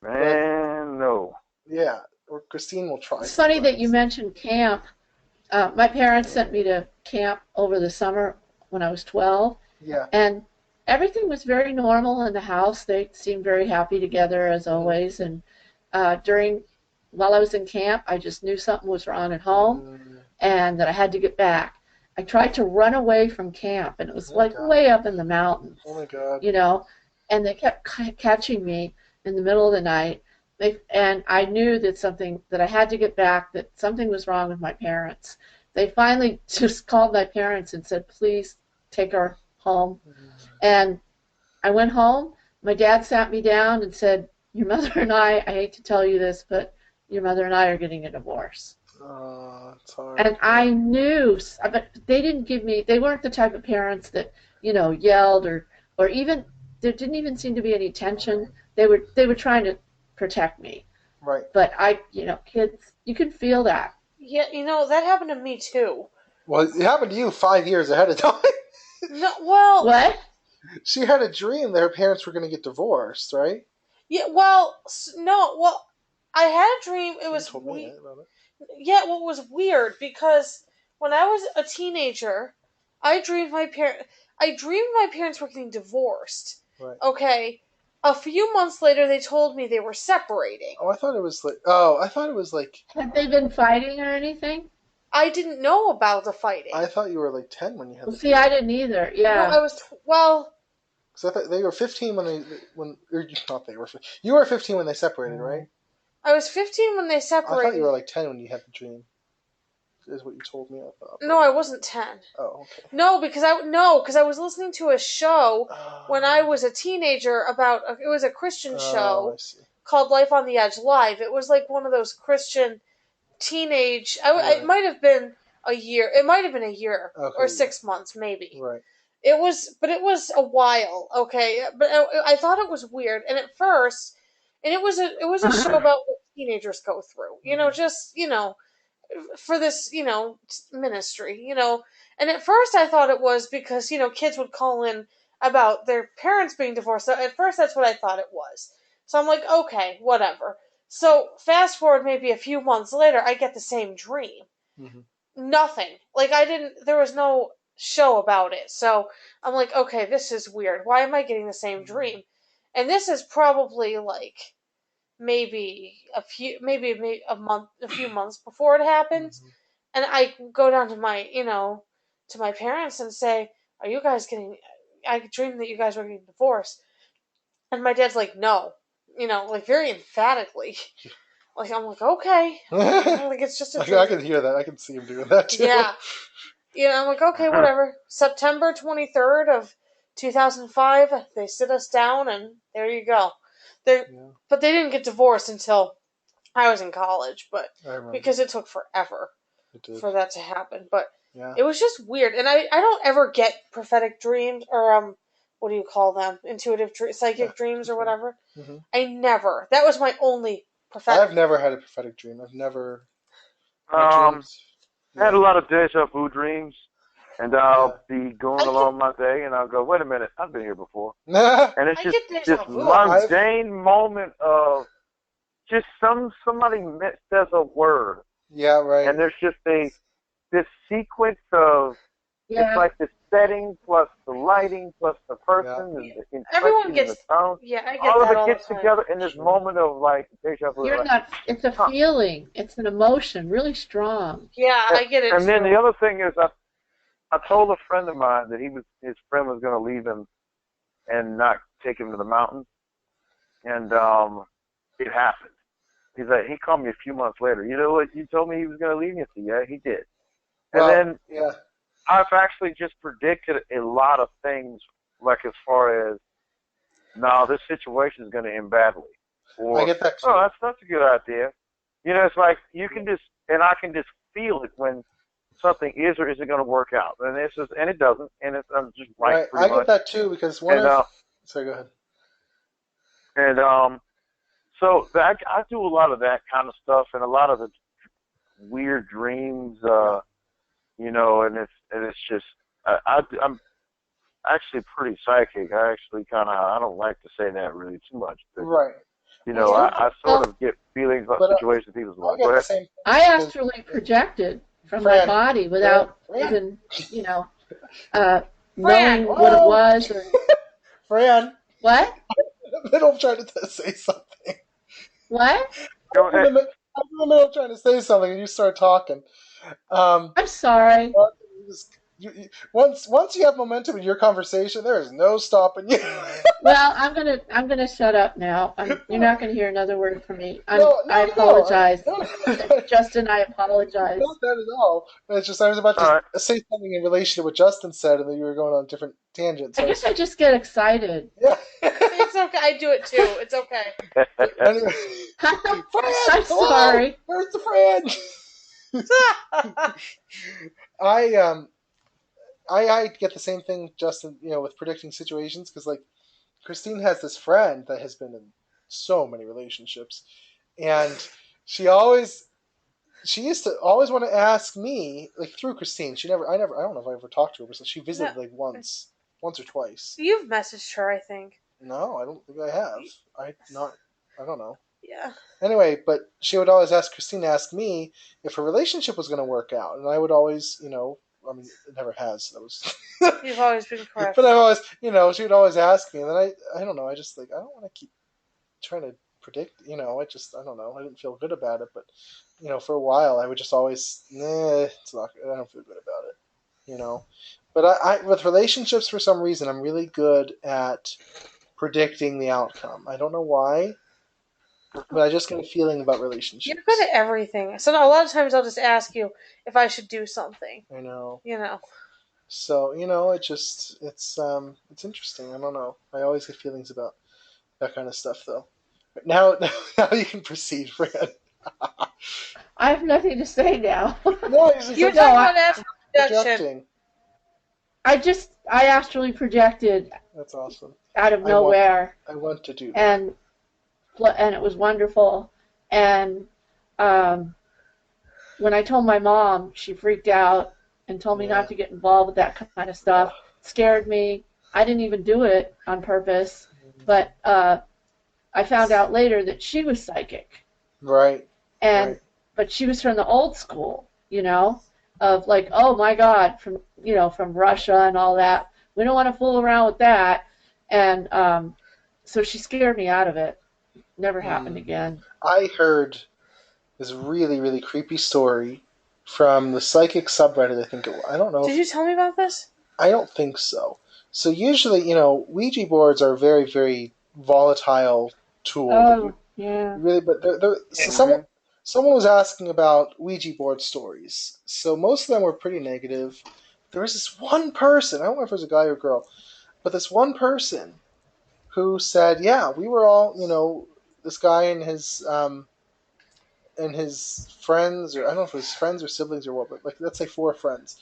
Man, no. Yeah, or Christine will try. It's funny that you mentioned camp. My parents sent me to camp over the summer when I was 12. Yeah. And everything was very normal in the house. They seemed very happy together as always. And while I was in camp, I just knew something was wrong at home and that I had to get back. I tried to run away from camp, and it was way up in the mountains. Oh my God. And they kept catching me in the middle of the night. And I knew that I had to get back, that something was wrong with my parents. They finally just called my parents and said, "Please take her home." And I went home. My dad sat me down and said, "Your mother and I hate to tell you this, but your mother and I are getting a divorce." Oh, it's hard. And I knew, but they weren't the type of parents that, yelled or even, there didn't even seem to be any tension. They were trying to protect me. Right. But kids, you can feel that. Yeah, that happened to me too. Well, it happened to you 5 years ahead of time. No, well. What? She had a dream that her parents were going to get divorced, right? Yeah, well, no, well, I had a dream. It was weird. Yeah, well, it was weird because when I was a teenager, I dreamed my parents were getting divorced. Right. Okay. A few months later, they told me they were separating. I thought it was like. Had they been fighting or anything? I didn't know about the fighting. I thought you were like 10 when you had. See, I didn't either. Yeah. No, I was well. Because I thought they were 15 you were 15 when they separated, right? I was 15 when they separated. I thought you were like 10 when you had the dream. Is what you told me. I thought. No, I wasn't 10. Oh, okay. No, because I was listening to a show when I was a teenager it was a Christian show called Life on the Edge Live. It was like one of those Christian teenage. It might have been a year. It might have been a year or 6 months, maybe. Right. It was a while. Okay, but I thought it was weird, and at first, and it was a show about what teenagers go through. For this, ministry, And at first I thought it was because, kids would call in about their parents being divorced. So at first that's what I thought it was. So I'm like, okay, whatever. So fast forward maybe a few months later, I get the same dream. Mm-hmm. Nothing. There was no show about it. So I'm like, okay, this is weird. Why am I getting the same dream? And this is probably like maybe a few months before it happened. Mm-hmm. And I go down to my parents and say, "Are you guys getting? I dreamed that you guys were getting divorced." And my dad's like, no. Like very emphatically. Like, I'm like, okay. Like, it's just a dream. I can hear that. I can see him doing that, too. Yeah. I'm like, okay, whatever. September 23rd of 2005, they sit us down, and there you go. But they didn't get divorced until I was in college, but because it took forever for that to happen. But it was just weird. And I don't ever get prophetic dreams, or what do you call them? Intuitive, psychic dreams or whatever. Mm-hmm. I never. That was my only prophetic. I've never had a prophetic dream. I've never. I had a lot of deja vu dreams, and I'll be going along my day, and I'll go, wait a minute, I've been here before. And it's just this mundane moment of just somebody says a word. Yeah, right. And there's just this sequence of, it's like the setting plus the lighting plus the person and the inflection and the tone. Yeah, I get all that of it gets together in this moment of like deja vu. It's a feeling. It's an emotion, really strong. Yeah, I get it. And then the other thing is, I told a friend of mine that his friend was going to leave him and not take him to the mountains, and it happened. He's like, he called me a few months later. You know what? You told me he was going to leave me. I said, yeah, he did. And then I've actually just predicted a lot of things, like as far as, no, this situation is going to end badly. Or, I get that too. Oh, that's a good idea. It's like you can just, and I can just feel it when something is or isn't going to work out. And it doesn't, and I'm just right. I get that too, because sorry, go ahead. And so I do a lot of that kind of stuff, and a lot of the weird dreams, and it's just I'm actually pretty psychic. I don't like to say that really too much, but right. I sort of get feelings about situations people's lives. I actually projected from my body without even knowing what it was. Or... Fran. What? I'm in the middle of trying to say something. What? I'm in the middle of trying to say something, and you start talking. I'm sorry. Once you have momentum in your conversation, there is no stopping you. Well, I'm gonna shut up now. You're not gonna hear another word from me. I apologize, Justin. I apologize. Not that at all. It's just I was about to say something in relation to what Justin said, and then you were going on different tangents. I guess I just get excited. Yeah. It's okay. I do it too. It's okay. Anyway, I'm sorry. Where's the friend? I get the same thing, Justin, with predicting situations, because like Christine has this friend that has been in so many relationships, and she used to always want to ask me, like through Christine. I don't know if I ever talked to her, but she visited like once or twice. You've messaged her, I think. No, I don't think I have. I don't know. Yeah. Anyway, but she would always ask Christine to ask me if her relationship was going to work out, and I would always, I mean, it never has. That was. You've always been correct. But I always, she would always ask me, and then I don't know. I just I don't want to keep trying to predict. I don't know. I didn't feel good about it, but for a while I would just always, it's not. I don't feel good about it. But I with relationships, for some reason, I'm really good at predicting the outcome. I don't know why. But I just get a feeling about relationships. You're good at everything. So a lot of times I'll just ask you if I should do something. I know. So, it's interesting. I don't know. I always get feelings about that kind of stuff, though. But now you can proceed, Fran. I have nothing to say now. No, you're talking about astral projection. I astrally projected. That's awesome. Out of nowhere. I want to do that. And it was wonderful. And when I told my mom, she freaked out and told me not to get involved with that kind of stuff. Scared me. I didn't even do it on purpose. But I found out later that she was psychic. Right. But she was from the old school, of like, oh my God, from Russia and all that. We don't want to fool around with that. And so she scared me out of it. Never happened again. I heard this really, really creepy story from the psychic subreddit, I think it was. I don't know. Did you tell me about this? I don't think so. So usually, Ouija boards are very, very volatile tool. Oh, yeah. Really, but someone was asking about Ouija board stories. So most of them were pretty negative. There was this one person, I don't know if it was a guy or a girl, but this one person who said, "Yeah, we were all, this guy and his friends, or I don't know if it was friends or siblings or what, but like let's say 4 friends,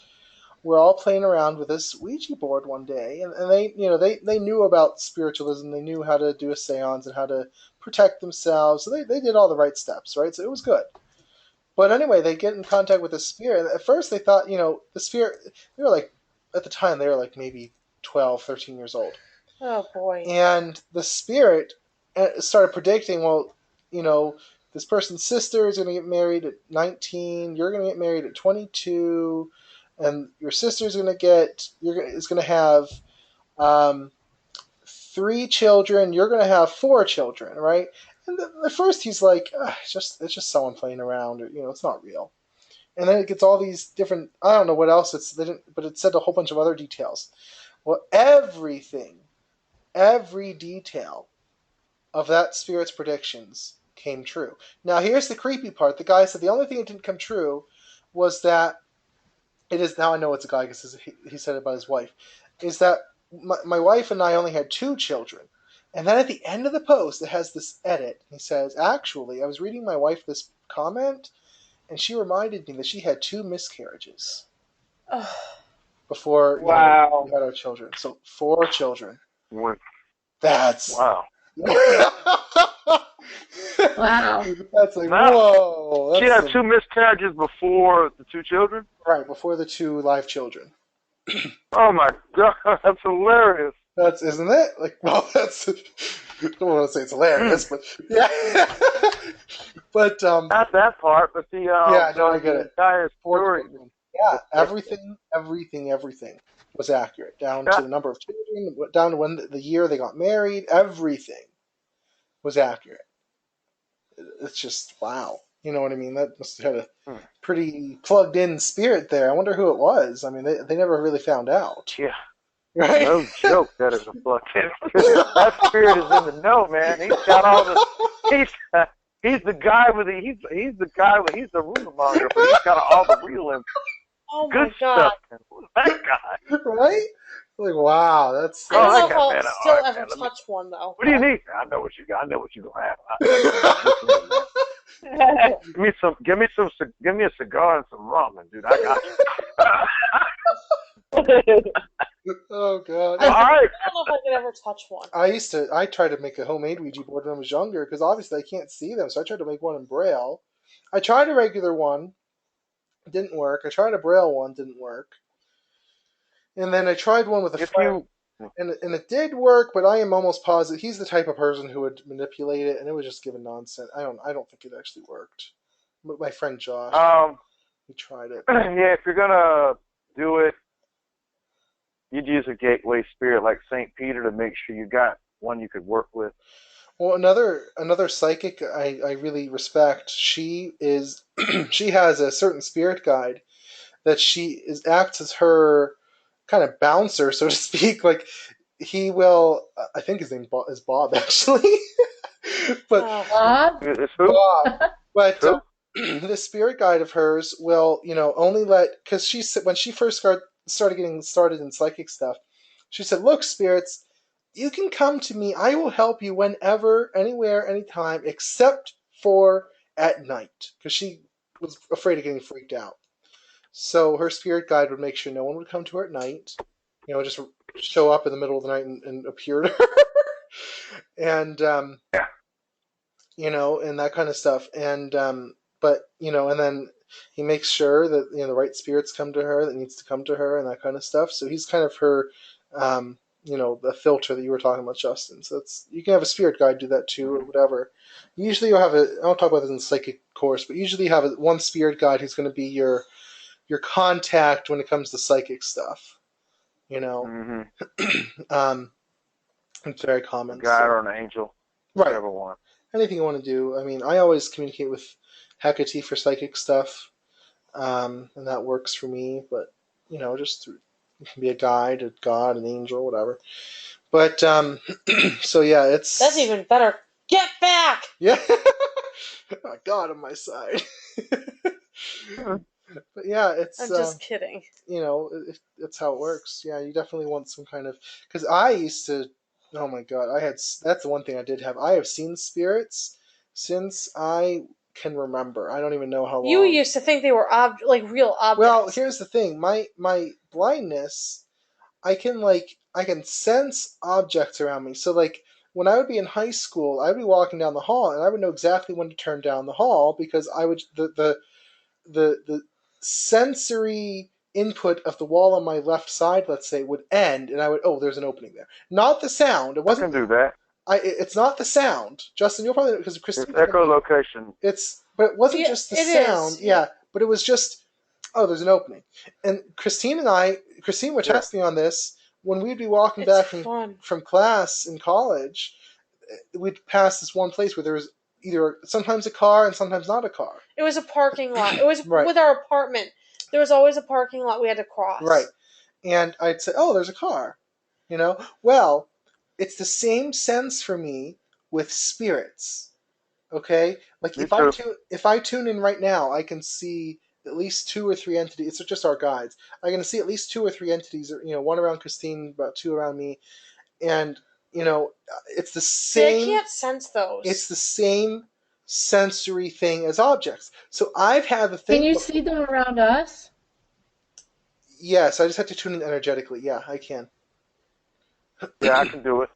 were all playing around with this Ouija board one day, and they knew about spiritualism, they knew how to do a seance and how to protect themselves, so they did all the right steps, right? So it was good. But anyway, they get in contact with the spirit. At first, they thought, the spirit. They were like, at the time, they were like maybe 12, 13 years old. Oh boy! And the spirit started predicting, well, this person's sister is going to get married at 19. You're going to get married at 22, and your sister's going to is going to have 3 children. You're going to have 4 children, right? And at first he's like, it's just someone playing around, or it's not real. And then it gets all these different. I don't know what else but it said a whole bunch of other details. Well, every detail of that spirit's predictions came true. Now, here's the creepy part. The guy said the only thing that didn't come true was that it is. Now I know it's a guy because he said it about his wife. Is that my wife and I only had 2 children. And then at the end of the post, it has this edit. He says, actually, I was reading my wife this comment, and she reminded me that she had 2 miscarriages before we had our children. So 4 children. That's wow. Wow. That's like, whoa. She had 2 miscarriages before the 2 children? Right, before the 2 live children. Oh my God, that's hilarious. Isn't it? Like, well, that's. I don't want to say it's hilarious, but yeah. But not that part, but the yeah, no, I get it. Entire story. Yeah, everything was accurate, down to the number of children, down to when the year they got married. Everything was accurate. It's just wow. You know what I mean? That must have had a pretty plugged in spirit there. I wonder who it was. I mean, they never really found out. Yeah. Right? No joke that is a plugged in. That spirit is in the know, man. He's got all the. He's the guy with the. He's the guy with. He's the rumor monger, but he's got all the real info. Oh good my God. stuff. Who's that guy? Right? Like, wow, that's. I don't know if I'll man, still right, ever man, touch one though. What do you need? I know what you got. I know what you're gonna have. Give me a cigar and some ramen, dude. I got you. Oh God! I don't know if I could ever touch one. I tried to make a homemade Ouija board when I was younger because obviously I can't see them, so I tried to make one in Braille. I tried a regular one, it didn't work. I tried a Braille one, didn't work, and then I tried one with a friend, and it did work. But I am almost positive he's the type of person who would manipulate it, and it was just given nonsense. I don't think it actually worked. But my friend Josh, he tried it. Yeah, if you're gonna do it, you'd use a gateway spirit like St. Peter to make sure you got one you could work with. Well, another psychic I really respect. She is she has a certain spirit guide that acts as her kind of bouncer, so to speak. Like he will, I think his name is Bob actually, but Bob. Bob. But the spirit guide of hers will, only because when she first started getting started in psychic stuff, she said, "Look, spirits, you can come to me. I will help you whenever, anywhere, anytime, except for at night," because she was afraid of getting freaked out. So her spirit guide would make sure no one would come to her at night. Just show up in the middle of the night and appear to her, and and that kind of stuff. And but and then he makes sure that the right spirits come to her that needs to come to her and that kind of stuff. So he's kind of her. The filter that you were talking about, Justin. So you can have a spirit guide do that too, or whatever. Usually you'll have I don't talk about this in the psychic course, but usually you have one spirit guide who's going to be your contact when it comes to psychic stuff. Mm-hmm. It's very common. A guide or an angel, right? Whichever one. Anything you want to do. I mean, I always communicate with Hecate for psychic stuff, and that works for me. But just through. It can be a guide, a god, an angel, whatever. But so yeah, That's even better. Get back! Yeah. Oh, God on my side. But yeah, it's I'm just kidding. that's how it works. Yeah, you definitely want some kind of, because I used to. Oh my God, that's the one thing I did have. I have seen spirits since I can remember. I don't even know how long. You used to think they were like real objects. Well, here's the thing. My blindness, I can sense objects around me. So like when I would be in high school, I would be walking down the hall and I would know exactly when to turn down the hall because I would the sensory input of the wall on my left side, let's say, would end, and I would, there's an opening there. Not the sound. It wasn't. I can do that. It's not the sound, Justin. You'll probably because Christine. It's echolocation. But it wasn't just the sound. Is. Yeah, but it was just, there's an opening. And Christine would test me on this when we'd be walking back from class in college. We'd pass this one place where there was either sometimes a car and sometimes not a car. It was a parking lot. It was right. With our apartment. There was always a parking lot we had to cross. Right. And I'd say, there's a car. Well, it's the same sense for me with spirits. Okay? Like if I tune in right now, I can see at least 2 or 3 entities. It's just our guides. I can see at least 2 or 3 entities, one around Christine, about 2 around me. And it's the same. I can't sense those. It's the same sensory thing as objects. So I've had the thing. Can you see them around us? Yes, I just have to tune in energetically. Yeah, I can. Yeah, I can do it.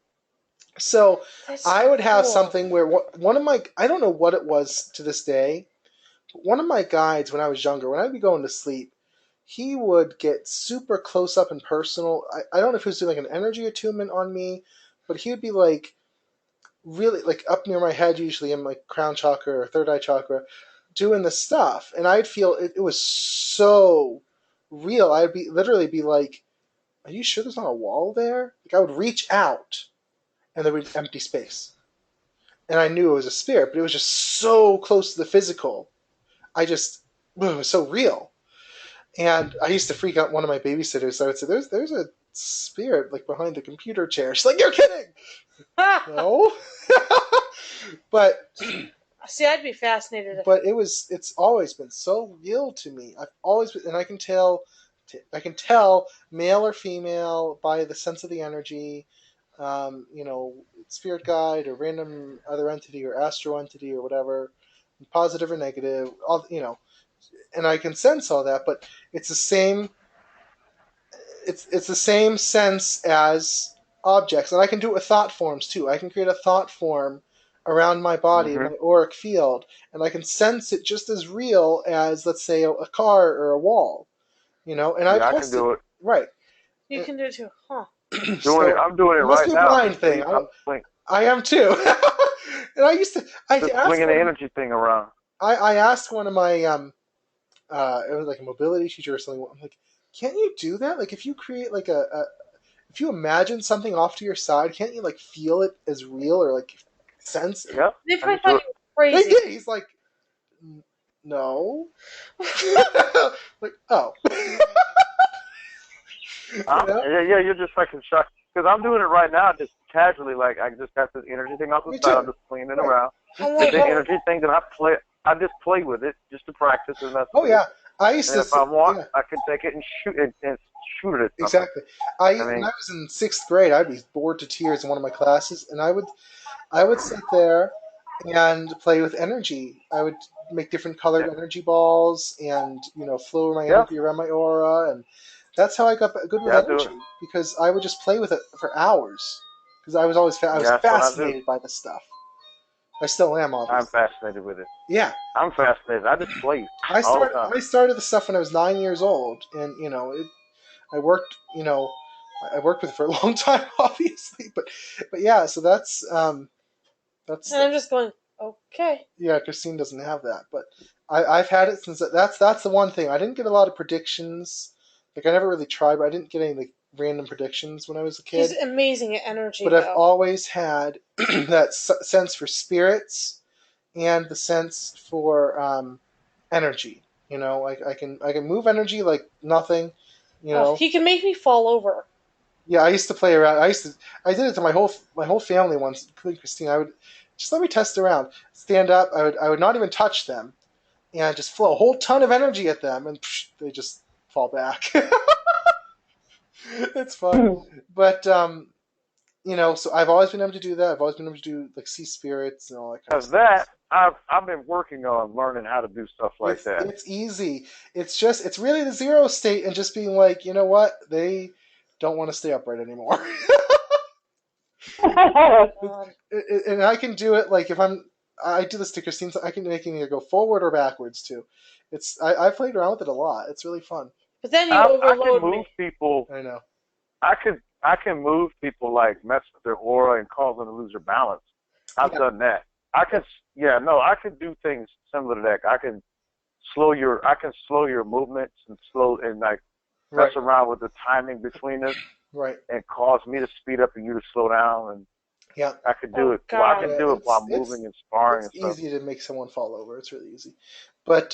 So I would have cool. something where one of my, I don't know what it was to this day, but one of my guides when I was younger, when I'd be going to sleep, he would get super close up and personal. I don't know if he was doing like an energy attunement on me, but he would be like really like up near my head, usually in my crown chakra or third eye chakra, doing this stuff. And I'd feel it was so real. I'd literally be like, are you sure there's not a wall there? Like I would reach out and there would be empty space. And I knew it was a spirit, but it was just so close to the physical. It was so real. And I used to freak out one of my babysitters. So I would say, there's a spirit like behind the computer chair. She's like, you're kidding. No. But see, I'd be fascinated. But it's always been so real to me. I've always been, and I can tell male or female by the sense of the energy, spirit guide or random other entity or astro entity or whatever, positive or negative, and I can sense all that. But it's the same. It's the same sense as objects, and I can do it with thought forms too. I can create a thought form around my body, my auric field, and I can sense it just as real as, let's say, a car or a wall. And I can do it. Right. You can do it too, huh? I'm doing it right now. Blind thing. I am too. And I used to. Swinging the energy thing around. I asked one of my it was like a mobility teacher or something. I'm like, can't you do that? Like, if you create like if you imagine something off to your side, can't you like feel it as real or like sense it? Yeah. They probably thought you were crazy. They did. He's like, no. Like, oh. Yeah, you're just like in shock. Because I'm doing it right now, just casually. Like, I just got this energy thing off the side. I'm just playing it around. The energy thing that I just play with it just to practice. And that's yeah. I used to. If I want, I can take it and shoot it at something. Exactly. When I was in 6th grade, I'd be bored to tears in one of my classes, and I would sit there and play with energy. I would make different colored energy balls and flow my energy around my aura, and that's how I got good with energy, because I would just play with it for hours, because I was always fascinated by the stuff. I still am, obviously. I'm fascinated with it. Yeah. I'm fascinated. I just play. I started the stuff when I was 9 years old, and I worked with it for a long time, obviously, but yeah. So that's. And I'm just going, okay. Yeah, Christine doesn't have that, but I've had it since. That's the one thing. I didn't get a lot of predictions. Like, I never really tried, but I didn't get any like random predictions when I was a kid. He's amazing at energy. But I've always had that sense for spirits and the sense for energy. I can move energy like nothing. He can make me fall over. Yeah, I used to play around. I did it to my whole family once, including Christine. I would just let me test around. Stand up. I would not even touch them, and just flow a whole ton of energy at them, and they just fall back. It's fun, but so I've always been able to do that. I've always been able to do like see spirits and all that kind of Cause stuff. that I've been working on learning how to do stuff like that. It's easy. It's really the zero state and just being like, you know what, they don't want to stay upright anymore. And I can do it like if I do this to Christine. I can make it either go forward or backwards too. I played around with it a lot. It's really fun. But then you I overload can me. move people. I know. I can move people like mess with their aura and cause them to lose their balance. I've done that. I can do things similar to that. I can slow your movements and like mess around with the timing between us. Right. And cause me to speed up and you to slow down, and I could do it. Well, I can do it while moving and sparring and stuff. It's easy to make someone fall over. It's really easy. But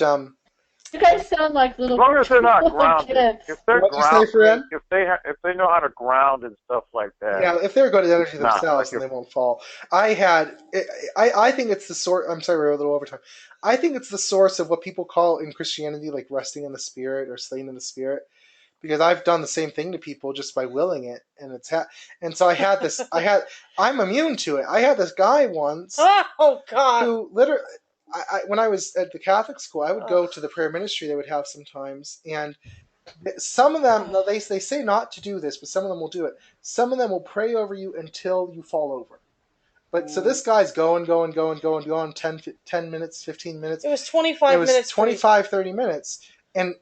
you guys sound like little. As long as they're not grounded. Kids. If they're grounded, if they know how to ground and stuff like that. Yeah, if they're good at energy themselves, then they won't fall. I think it's the source. I'm sorry, we're a little over time. I think it's the source of what people call in Christianity like resting in the spirit or staying in the spirit. Because I've done the same thing to people just by willing it, and and so I had this. I'm immune to it. I had this guy once. Oh God! Who literally, when I was at the Catholic school, I would go to the prayer ministry they would have sometimes, and some of them they say not to do this, but some of them will do it. Some of them will pray over you until you fall over. But so this guy's going 10 minutes, 15 minutes. It was 25 minutes. It was 25, 30 minutes, and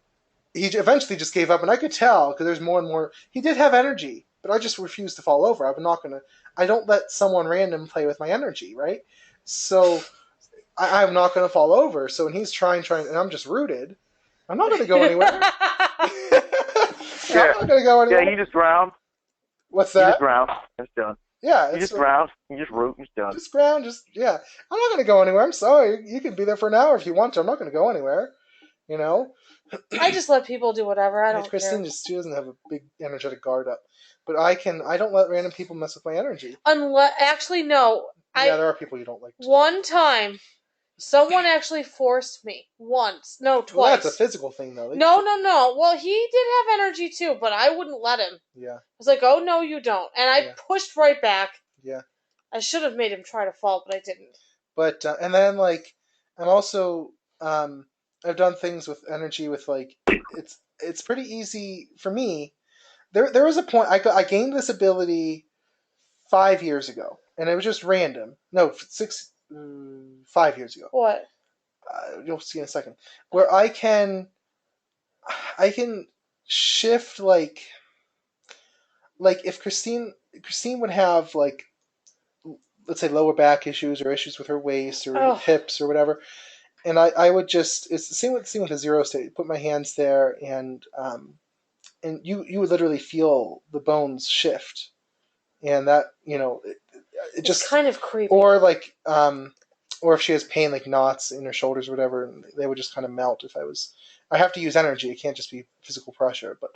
he eventually just gave up, and I could tell because there's more and more. He did have energy, but I just refused to fall over. I don't let someone random play with my energy, right? So I'm not going to fall over. So when he's trying, and I'm just rooted, I'm not going to go anywhere. I'm not going to go anywhere. Yeah, he just drowned. What's that? You just drowned. It's done. Yeah, you just drowned. You just root. It's done. Just ground. I'm not going to go anywhere. I'm sorry. You can be there for an hour if you want to. I'm not going to go anywhere. You know. I just let people do whatever. I don't care. Christine she doesn't have a big energetic guard up, but I don't let random people mess with my energy. Actually, no. Yeah, there are people you don't like. One time, someone actually forced me once. No, twice. Well, that's a physical thing, though. No. Well, he did have energy too, but I wouldn't let him. Yeah. I was like, "Oh no, you don't," and I pushed right back. Yeah. I should have made him try to fall, but I didn't. But and then like I'm also I've done things with energy with like it's pretty easy for me. There was a point I gained this ability 5 years ago, and it was just random. No, 5 years ago. What? You'll see in a second. Where I can shift like if Christine would have like let's say lower back issues or issues with her waist or hips or whatever. And I would just it's the same with the zero state. Put my hands there and you would literally feel the bones shift, and that it just kind of creepy. Or like or if she has pain like knots in her shoulders or whatever, they would just kind of melt. I have to use energy. It can't just be physical pressure. But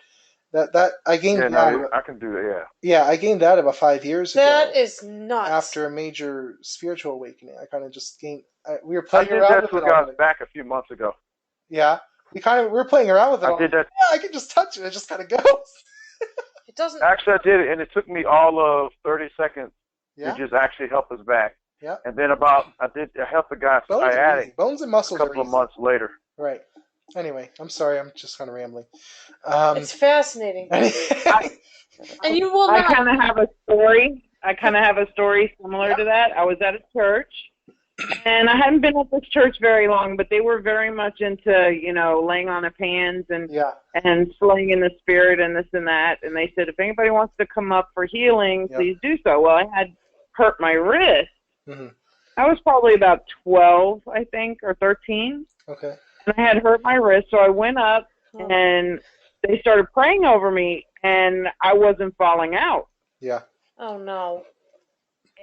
that I gained. Yeah, no, I can do it. Yeah. Yeah, I gained that about 5 years ago. That is nuts. After a major spiritual awakening, I kind of just gained. We were playing around with it. I did that back a few months ago. Yeah, we were playing around with it. I did that. Yeah, I can just touch it. It just kind of goes. It doesn't. Actually, I did it, and it took me all of 30 seconds to just actually help us back. Yeah. And then I helped the guy sciatic. Bones and muscles. A couple of months later. Right. Anyway, I'm sorry. I'm just kind of rambling. It's fascinating. And you will not. I kind of have a story similar to that. I was at a church, and I hadn't been at this church very long, but they were very much into, laying on of hands and slaying in the spirit and this and that. And they said, if anybody wants to come up for healing, please do so. Well, I had hurt my wrist. Mm-hmm. I was probably about 12, I think, or 13. Okay. And I had hurt my wrist, so I went up, and they started praying over me, and I wasn't falling out. Yeah. Oh, no.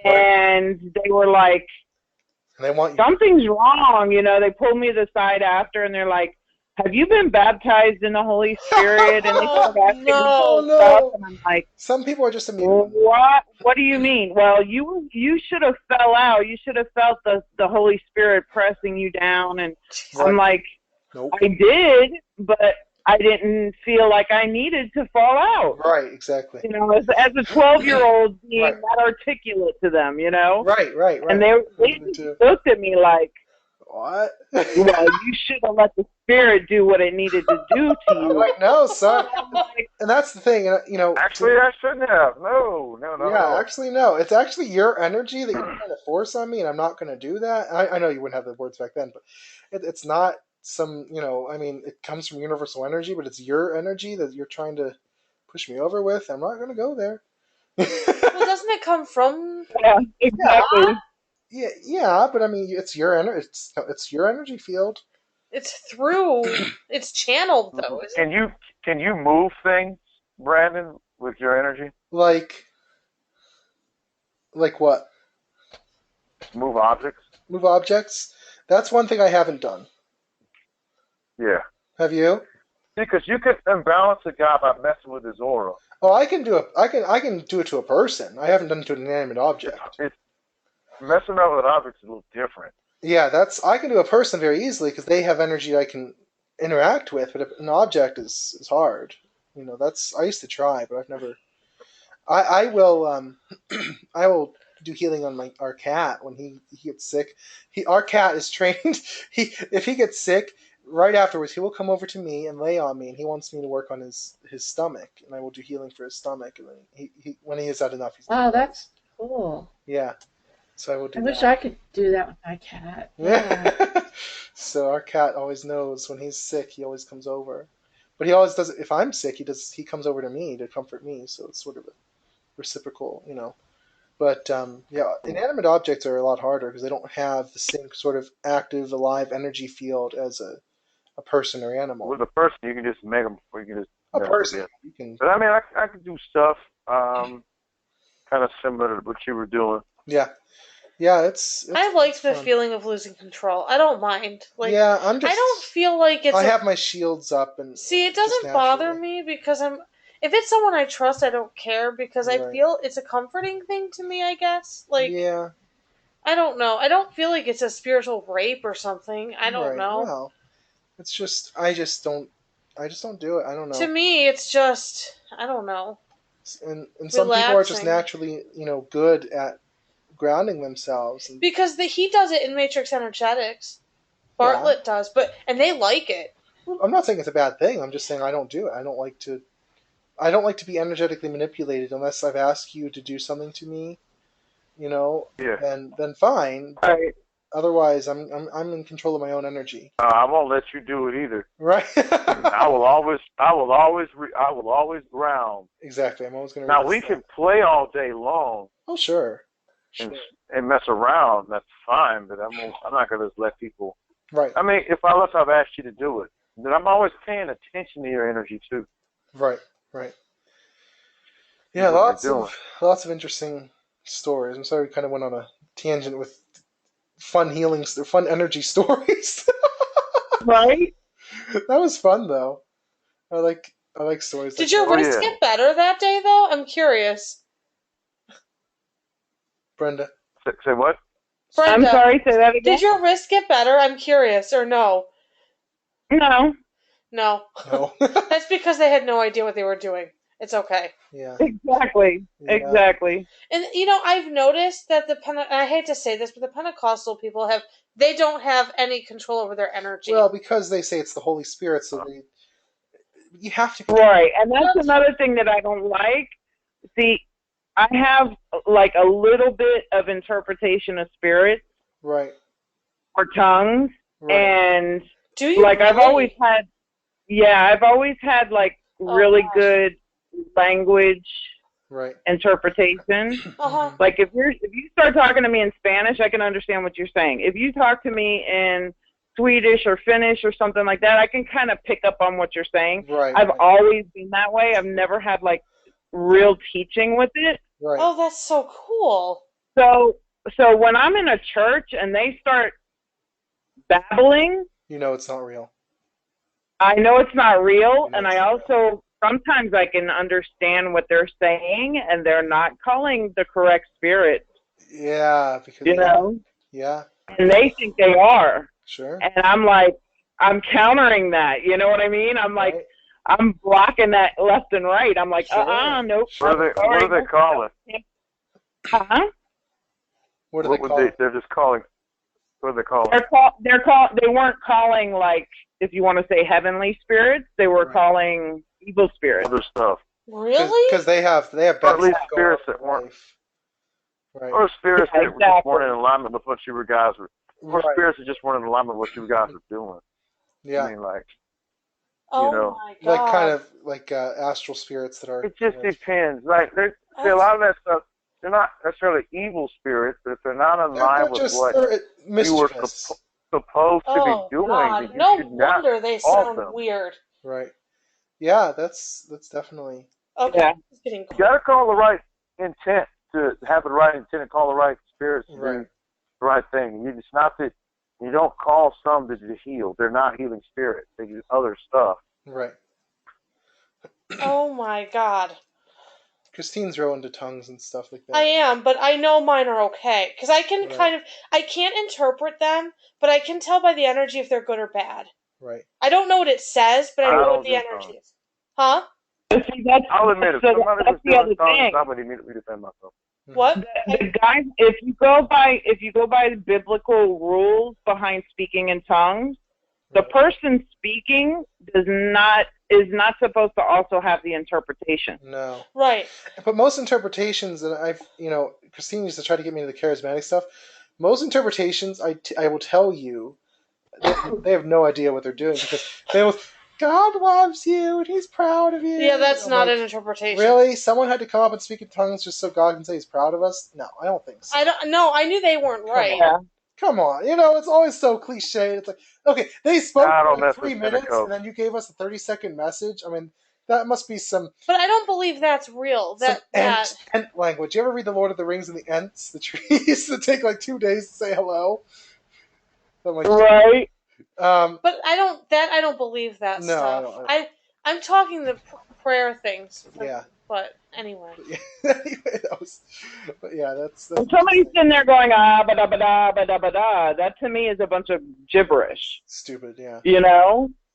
And they were like, they want you. Something's wrong. They pulled me to the side after, and they're like, have you been baptized in the Holy Spirit? And they start asking me No. stuff, and I'm like, some people are just immune. What do you mean? Well, you should have fell out. You should have felt the Holy Spirit pressing you down, and I'm like, nope. I did, but I didn't feel like I needed to fall out. Right, exactly. You know, as a 12-year-old being that articulate to them, you know. Right. And they looked at me like, what? Well, you should have let the Spirit do what it needed to do to you. Like, no, son. And that's the thing, you know. Actually, I shouldn't have. No. Yeah, actually, no. It's actually your energy that you're trying to force on me, and I'm not going to do that. I know you wouldn't have the words back then, but it's not some, you know, I mean, it comes from universal energy, but it's your energy that you're trying to push me over with. I'm not going to go there. Well, doesn't it come from? Yeah, exactly. Yeah, but I mean, it's your it's your energy field. It's through. It's channeled though. Can you move things, Brandon, with your energy? Like what? Move objects. Move objects. That's one thing I haven't done. Yeah. Have you? Because you can imbalance a guy by messing with his aura. Oh, I can do it to a person. I haven't done it to an inanimate object. It's messing around with objects is a little different. Yeah, I can do a person very easily because they have energy I can interact with, but an object is hard. You know, I used to try, but I've never. I will I will do healing on our cat when he gets sick. Our cat is trained. If he gets sick, right afterwards he will come over to me and lay on me, and he wants me to work on his stomach, and I will do healing for his stomach, and then he when he has had enough. Wow, that's cool. Yeah. So I will do that. I wish I could do that with my cat. Yeah. So our cat always knows when he's sick, he always comes over. But he always does it if I'm sick, he comes over to me to comfort me, so it's sort of a reciprocal, you know. But yeah, inanimate objects are a lot harder because they don't have the same sort of active, alive energy field as a person or animal. With a person, you can just make them, or you can just a person. You can. But I mean, I can do stuff kind of similar to what you were doing. Yeah. Yeah, it's I like the feeling of losing control. I don't mind. Like, yeah, I don't feel like it's. I have my shields up and. See, it doesn't bother me because if it's someone I trust, I don't care because I feel it's a comforting thing to me. I guess. Like. Yeah. I don't know. I don't feel like it's a spiritual rape or something. I don't know. Well, it's just I just don't do it. I don't know. To me, it's just I don't know. And some people are just naturally, you know, good at grounding themselves. Because he does it in Matrix Energetics. Bartlett does, and they like it. I'm not saying it's a bad thing. I'm just saying I don't do it. I don't like to be energetically manipulated unless I've asked you to do something to me, you know. Yeah. And then fine. Right. Otherwise, I'm in control of my own energy. I won't let you do it either. Right. I will always ground. Exactly. I'm always going to. Now we can play all day long. Oh sure. And mess around. That's fine, but I'm not going to just let people. Right. I mean, unless I've asked you to do it, then I'm always paying attention to your energy too. Right. Yeah, lots of interesting stories. I'm sorry we kind of went on a tangent with fun energy stories. Right? That was fun though. I like stories. Did your wrist get better that day though? I'm curious. Brenda. Say what? Brenda, I'm sorry, say that again. Did your wrist get better? I'm curious, or no? No. No. That's because they had no idea what they were doing. It's okay. Yeah. Exactly. Yeah. Exactly. And you know, I've noticed that I hate to say this, but the Pentecostal people they don't have any control over their energy. Well, because they say it's the Holy Spirit, so you have to. Right, and that's another thing that I don't like. See, I have like a little bit of interpretation of spirits, right, or tongues, and do you like really? I've always had like really good language interpretation. Uh-huh. Like if you start talking to me in Spanish, I can understand what you're saying. If you talk to me in Swedish or Finnish or something like that, I can kind of pick up on what you're saying. Right. I've always been that way. I've never had like real teaching with it. Right. Oh, that's so cool. So when I'm in a church and they start babbling, you know it's not real. I know it's not real, You know and it's I not also sometimes I can understand what they're saying, and they're not calling the correct spirit, Yeah, because you know, yeah, and they think they are, sure. and I'm like, I'm countering that, you know what I mean? I'm like, Right. I'm blocking that left and right. I'm like, Sure. nope. Sure. What are they calling? Huh? What do they call it? They're just calling. What are they calling? They weren't calling, like, if you want to say heavenly spirits, they were calling evil spirits. Other stuff. Really? Because they have bad Or at least stuff going spirits on that in weren't. life. Right. Or spirits Yeah, that just weren't in alignment with what you guys were. Or Right. spirits that just weren't in alignment with what you guys were doing. Yeah. I mean, like, Oh you know, my god. Like kind of like astral spirits that are. it just depends. Like, there's a lot of that stuff. They're not necessarily evil spirits, but if they're not in line with what you were supposed to be doing, God. then you No should not wonder they fault sound them. weird. Right. Yeah, that's definitely. Okay. Yeah. It's getting cool. You gotta call the right intent to have the right intent and call the right spirits to do the right thing. It's not that you don't call some to heal. They're not healing spirits. They do other stuff. Right. Oh my god. Christine's real into tongues and stuff like that. I am, but I know mine are okay. Because I can I can't interpret them, but I can tell by the energy if they're good or bad. Right. I don't know what it says, but I know what the energy is. Huh? See, I'll admit it. Somebody was doing tongues, I would immediately defend myself. What? The guys, if you go by the biblical rules behind speaking in tongues, the person speaking is not supposed to also have the interpretation. No. Right. But most interpretations, and Christine used to try to get me into the charismatic stuff. Most interpretations, I will tell you, they have no idea what they're doing because they will. God loves you and He's proud of you. Yeah, that's not an interpretation. Really? Someone had to come up and speak in tongues just so God can say He's proud of us? No, I don't think so. I knew they weren't right. Come on. It's always so cliche. It's like, okay, they spoke for like 3 minutes and then you gave us a 30-second message. I mean, that must be some... But I don't believe that's real. Ent language. You ever read The Lord of the Rings and the Ents? The trees that take like 2 days to say hello? Like, right. But I don't believe that stuff. I'm talking the prayer things. Yeah. But anyway. But yeah, that's somebody's sitting there going ba da ba da ba da ba da. That to me is a bunch of gibberish. Stupid, yeah.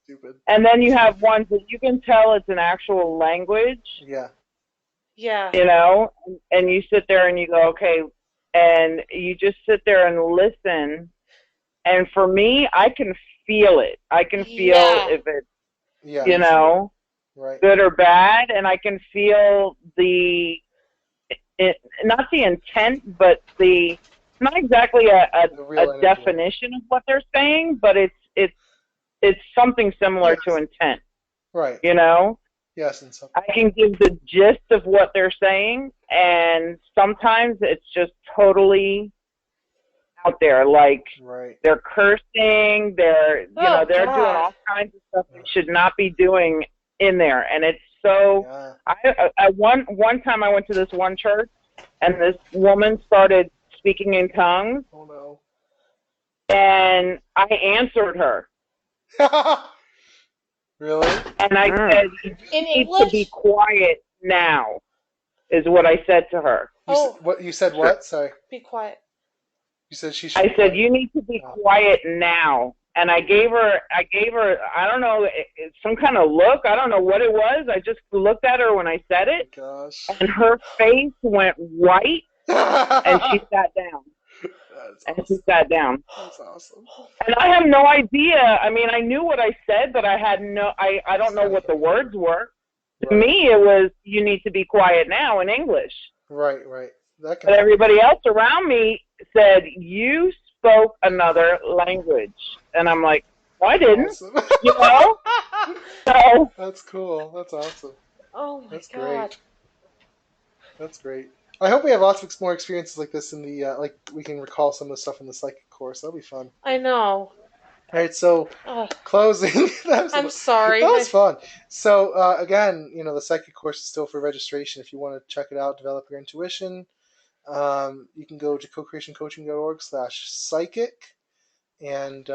Stupid. And then you have ones that you can tell it's an actual language. Yeah. Yeah. And you sit there and you go, okay, and you just sit there and listen. And for me, I can feel it. I can feel if it's, good or bad, and I can feel not the intent, but not exactly a definition of what they're saying, but it's something similar to intent. Right. Yes, and something. I can give the gist of what they're saying, and sometimes it's just totally out there, like they're cursing, they're doing all kinds of stuff they should not be doing in there, and it's so. I one time I went to this one church, and this woman started speaking in tongues. Oh no! And I answered her. Really? And I said, "You need to be quiet now," is what I said to her. You said what? Sorry. Be quiet. You said she should. I said, you need to be quiet now. And I gave her, I don't know, some kind of look. I don't know what it was. I just looked at her when I said it. Gosh. And her face went white, and she sat down. She sat down. That's awesome. And I have no idea. I mean, I knew what I said, but I don't know what the words were. To me, it was, you need to be quiet now in English. Right. But everybody else around me said, you spoke another language. And I'm like, well, I didn't. Awesome. So, that's cool. That's awesome. Oh my God. Great. That's great. I hope we have lots of more experiences like this in the, like we can recall some of the stuff in the psychic course. That'll be fun. I know. All right, so closing. I'm sorry. That was fun. So again, the psychic course is still for registration. If you want to check it out, develop your intuition, you can go to co-creationcoaching.org/psychic, and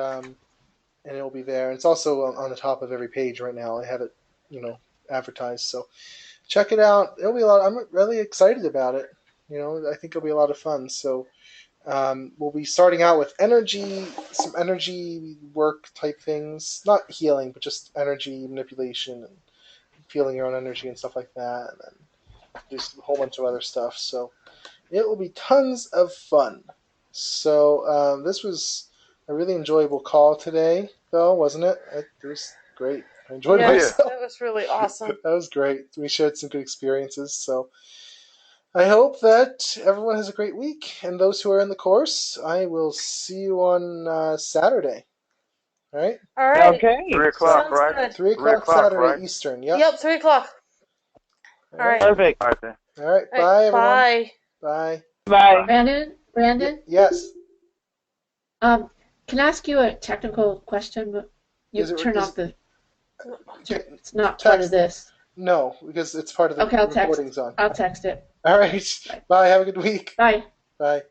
and it will be there. It's also on the top of every page right now. I have it, advertised. So check it out. It'll be a lot. I'm really excited about it. I think it'll be a lot of fun. So we'll be starting out with some energy work type things, not healing, but just energy manipulation and feeling your own energy and stuff like that, and then do a whole bunch of other stuff. So it will be tons of fun. So this was a really enjoyable call today, though, wasn't it? It was great. I enjoyed myself. That was really awesome. That was great. We shared some good experiences. So I hope that everyone has a great week. And those who are in the course, I will see you on Saturday. All right? All right. Okay. 3 o'clock, Sounds right? good. 3 o'clock Saturday, right? Eastern. Yep, 3 o'clock. All right. Perfect. All right, then. All right. Bye, everyone. Bye. Bye. Bye. Brandon? Yes. Can I ask you a technical question? Turn off the... It's not part of this. No, because it's part of the Okay, I'll recording's on. I'll text it. All right. Bye. Have a good week. Bye. Bye.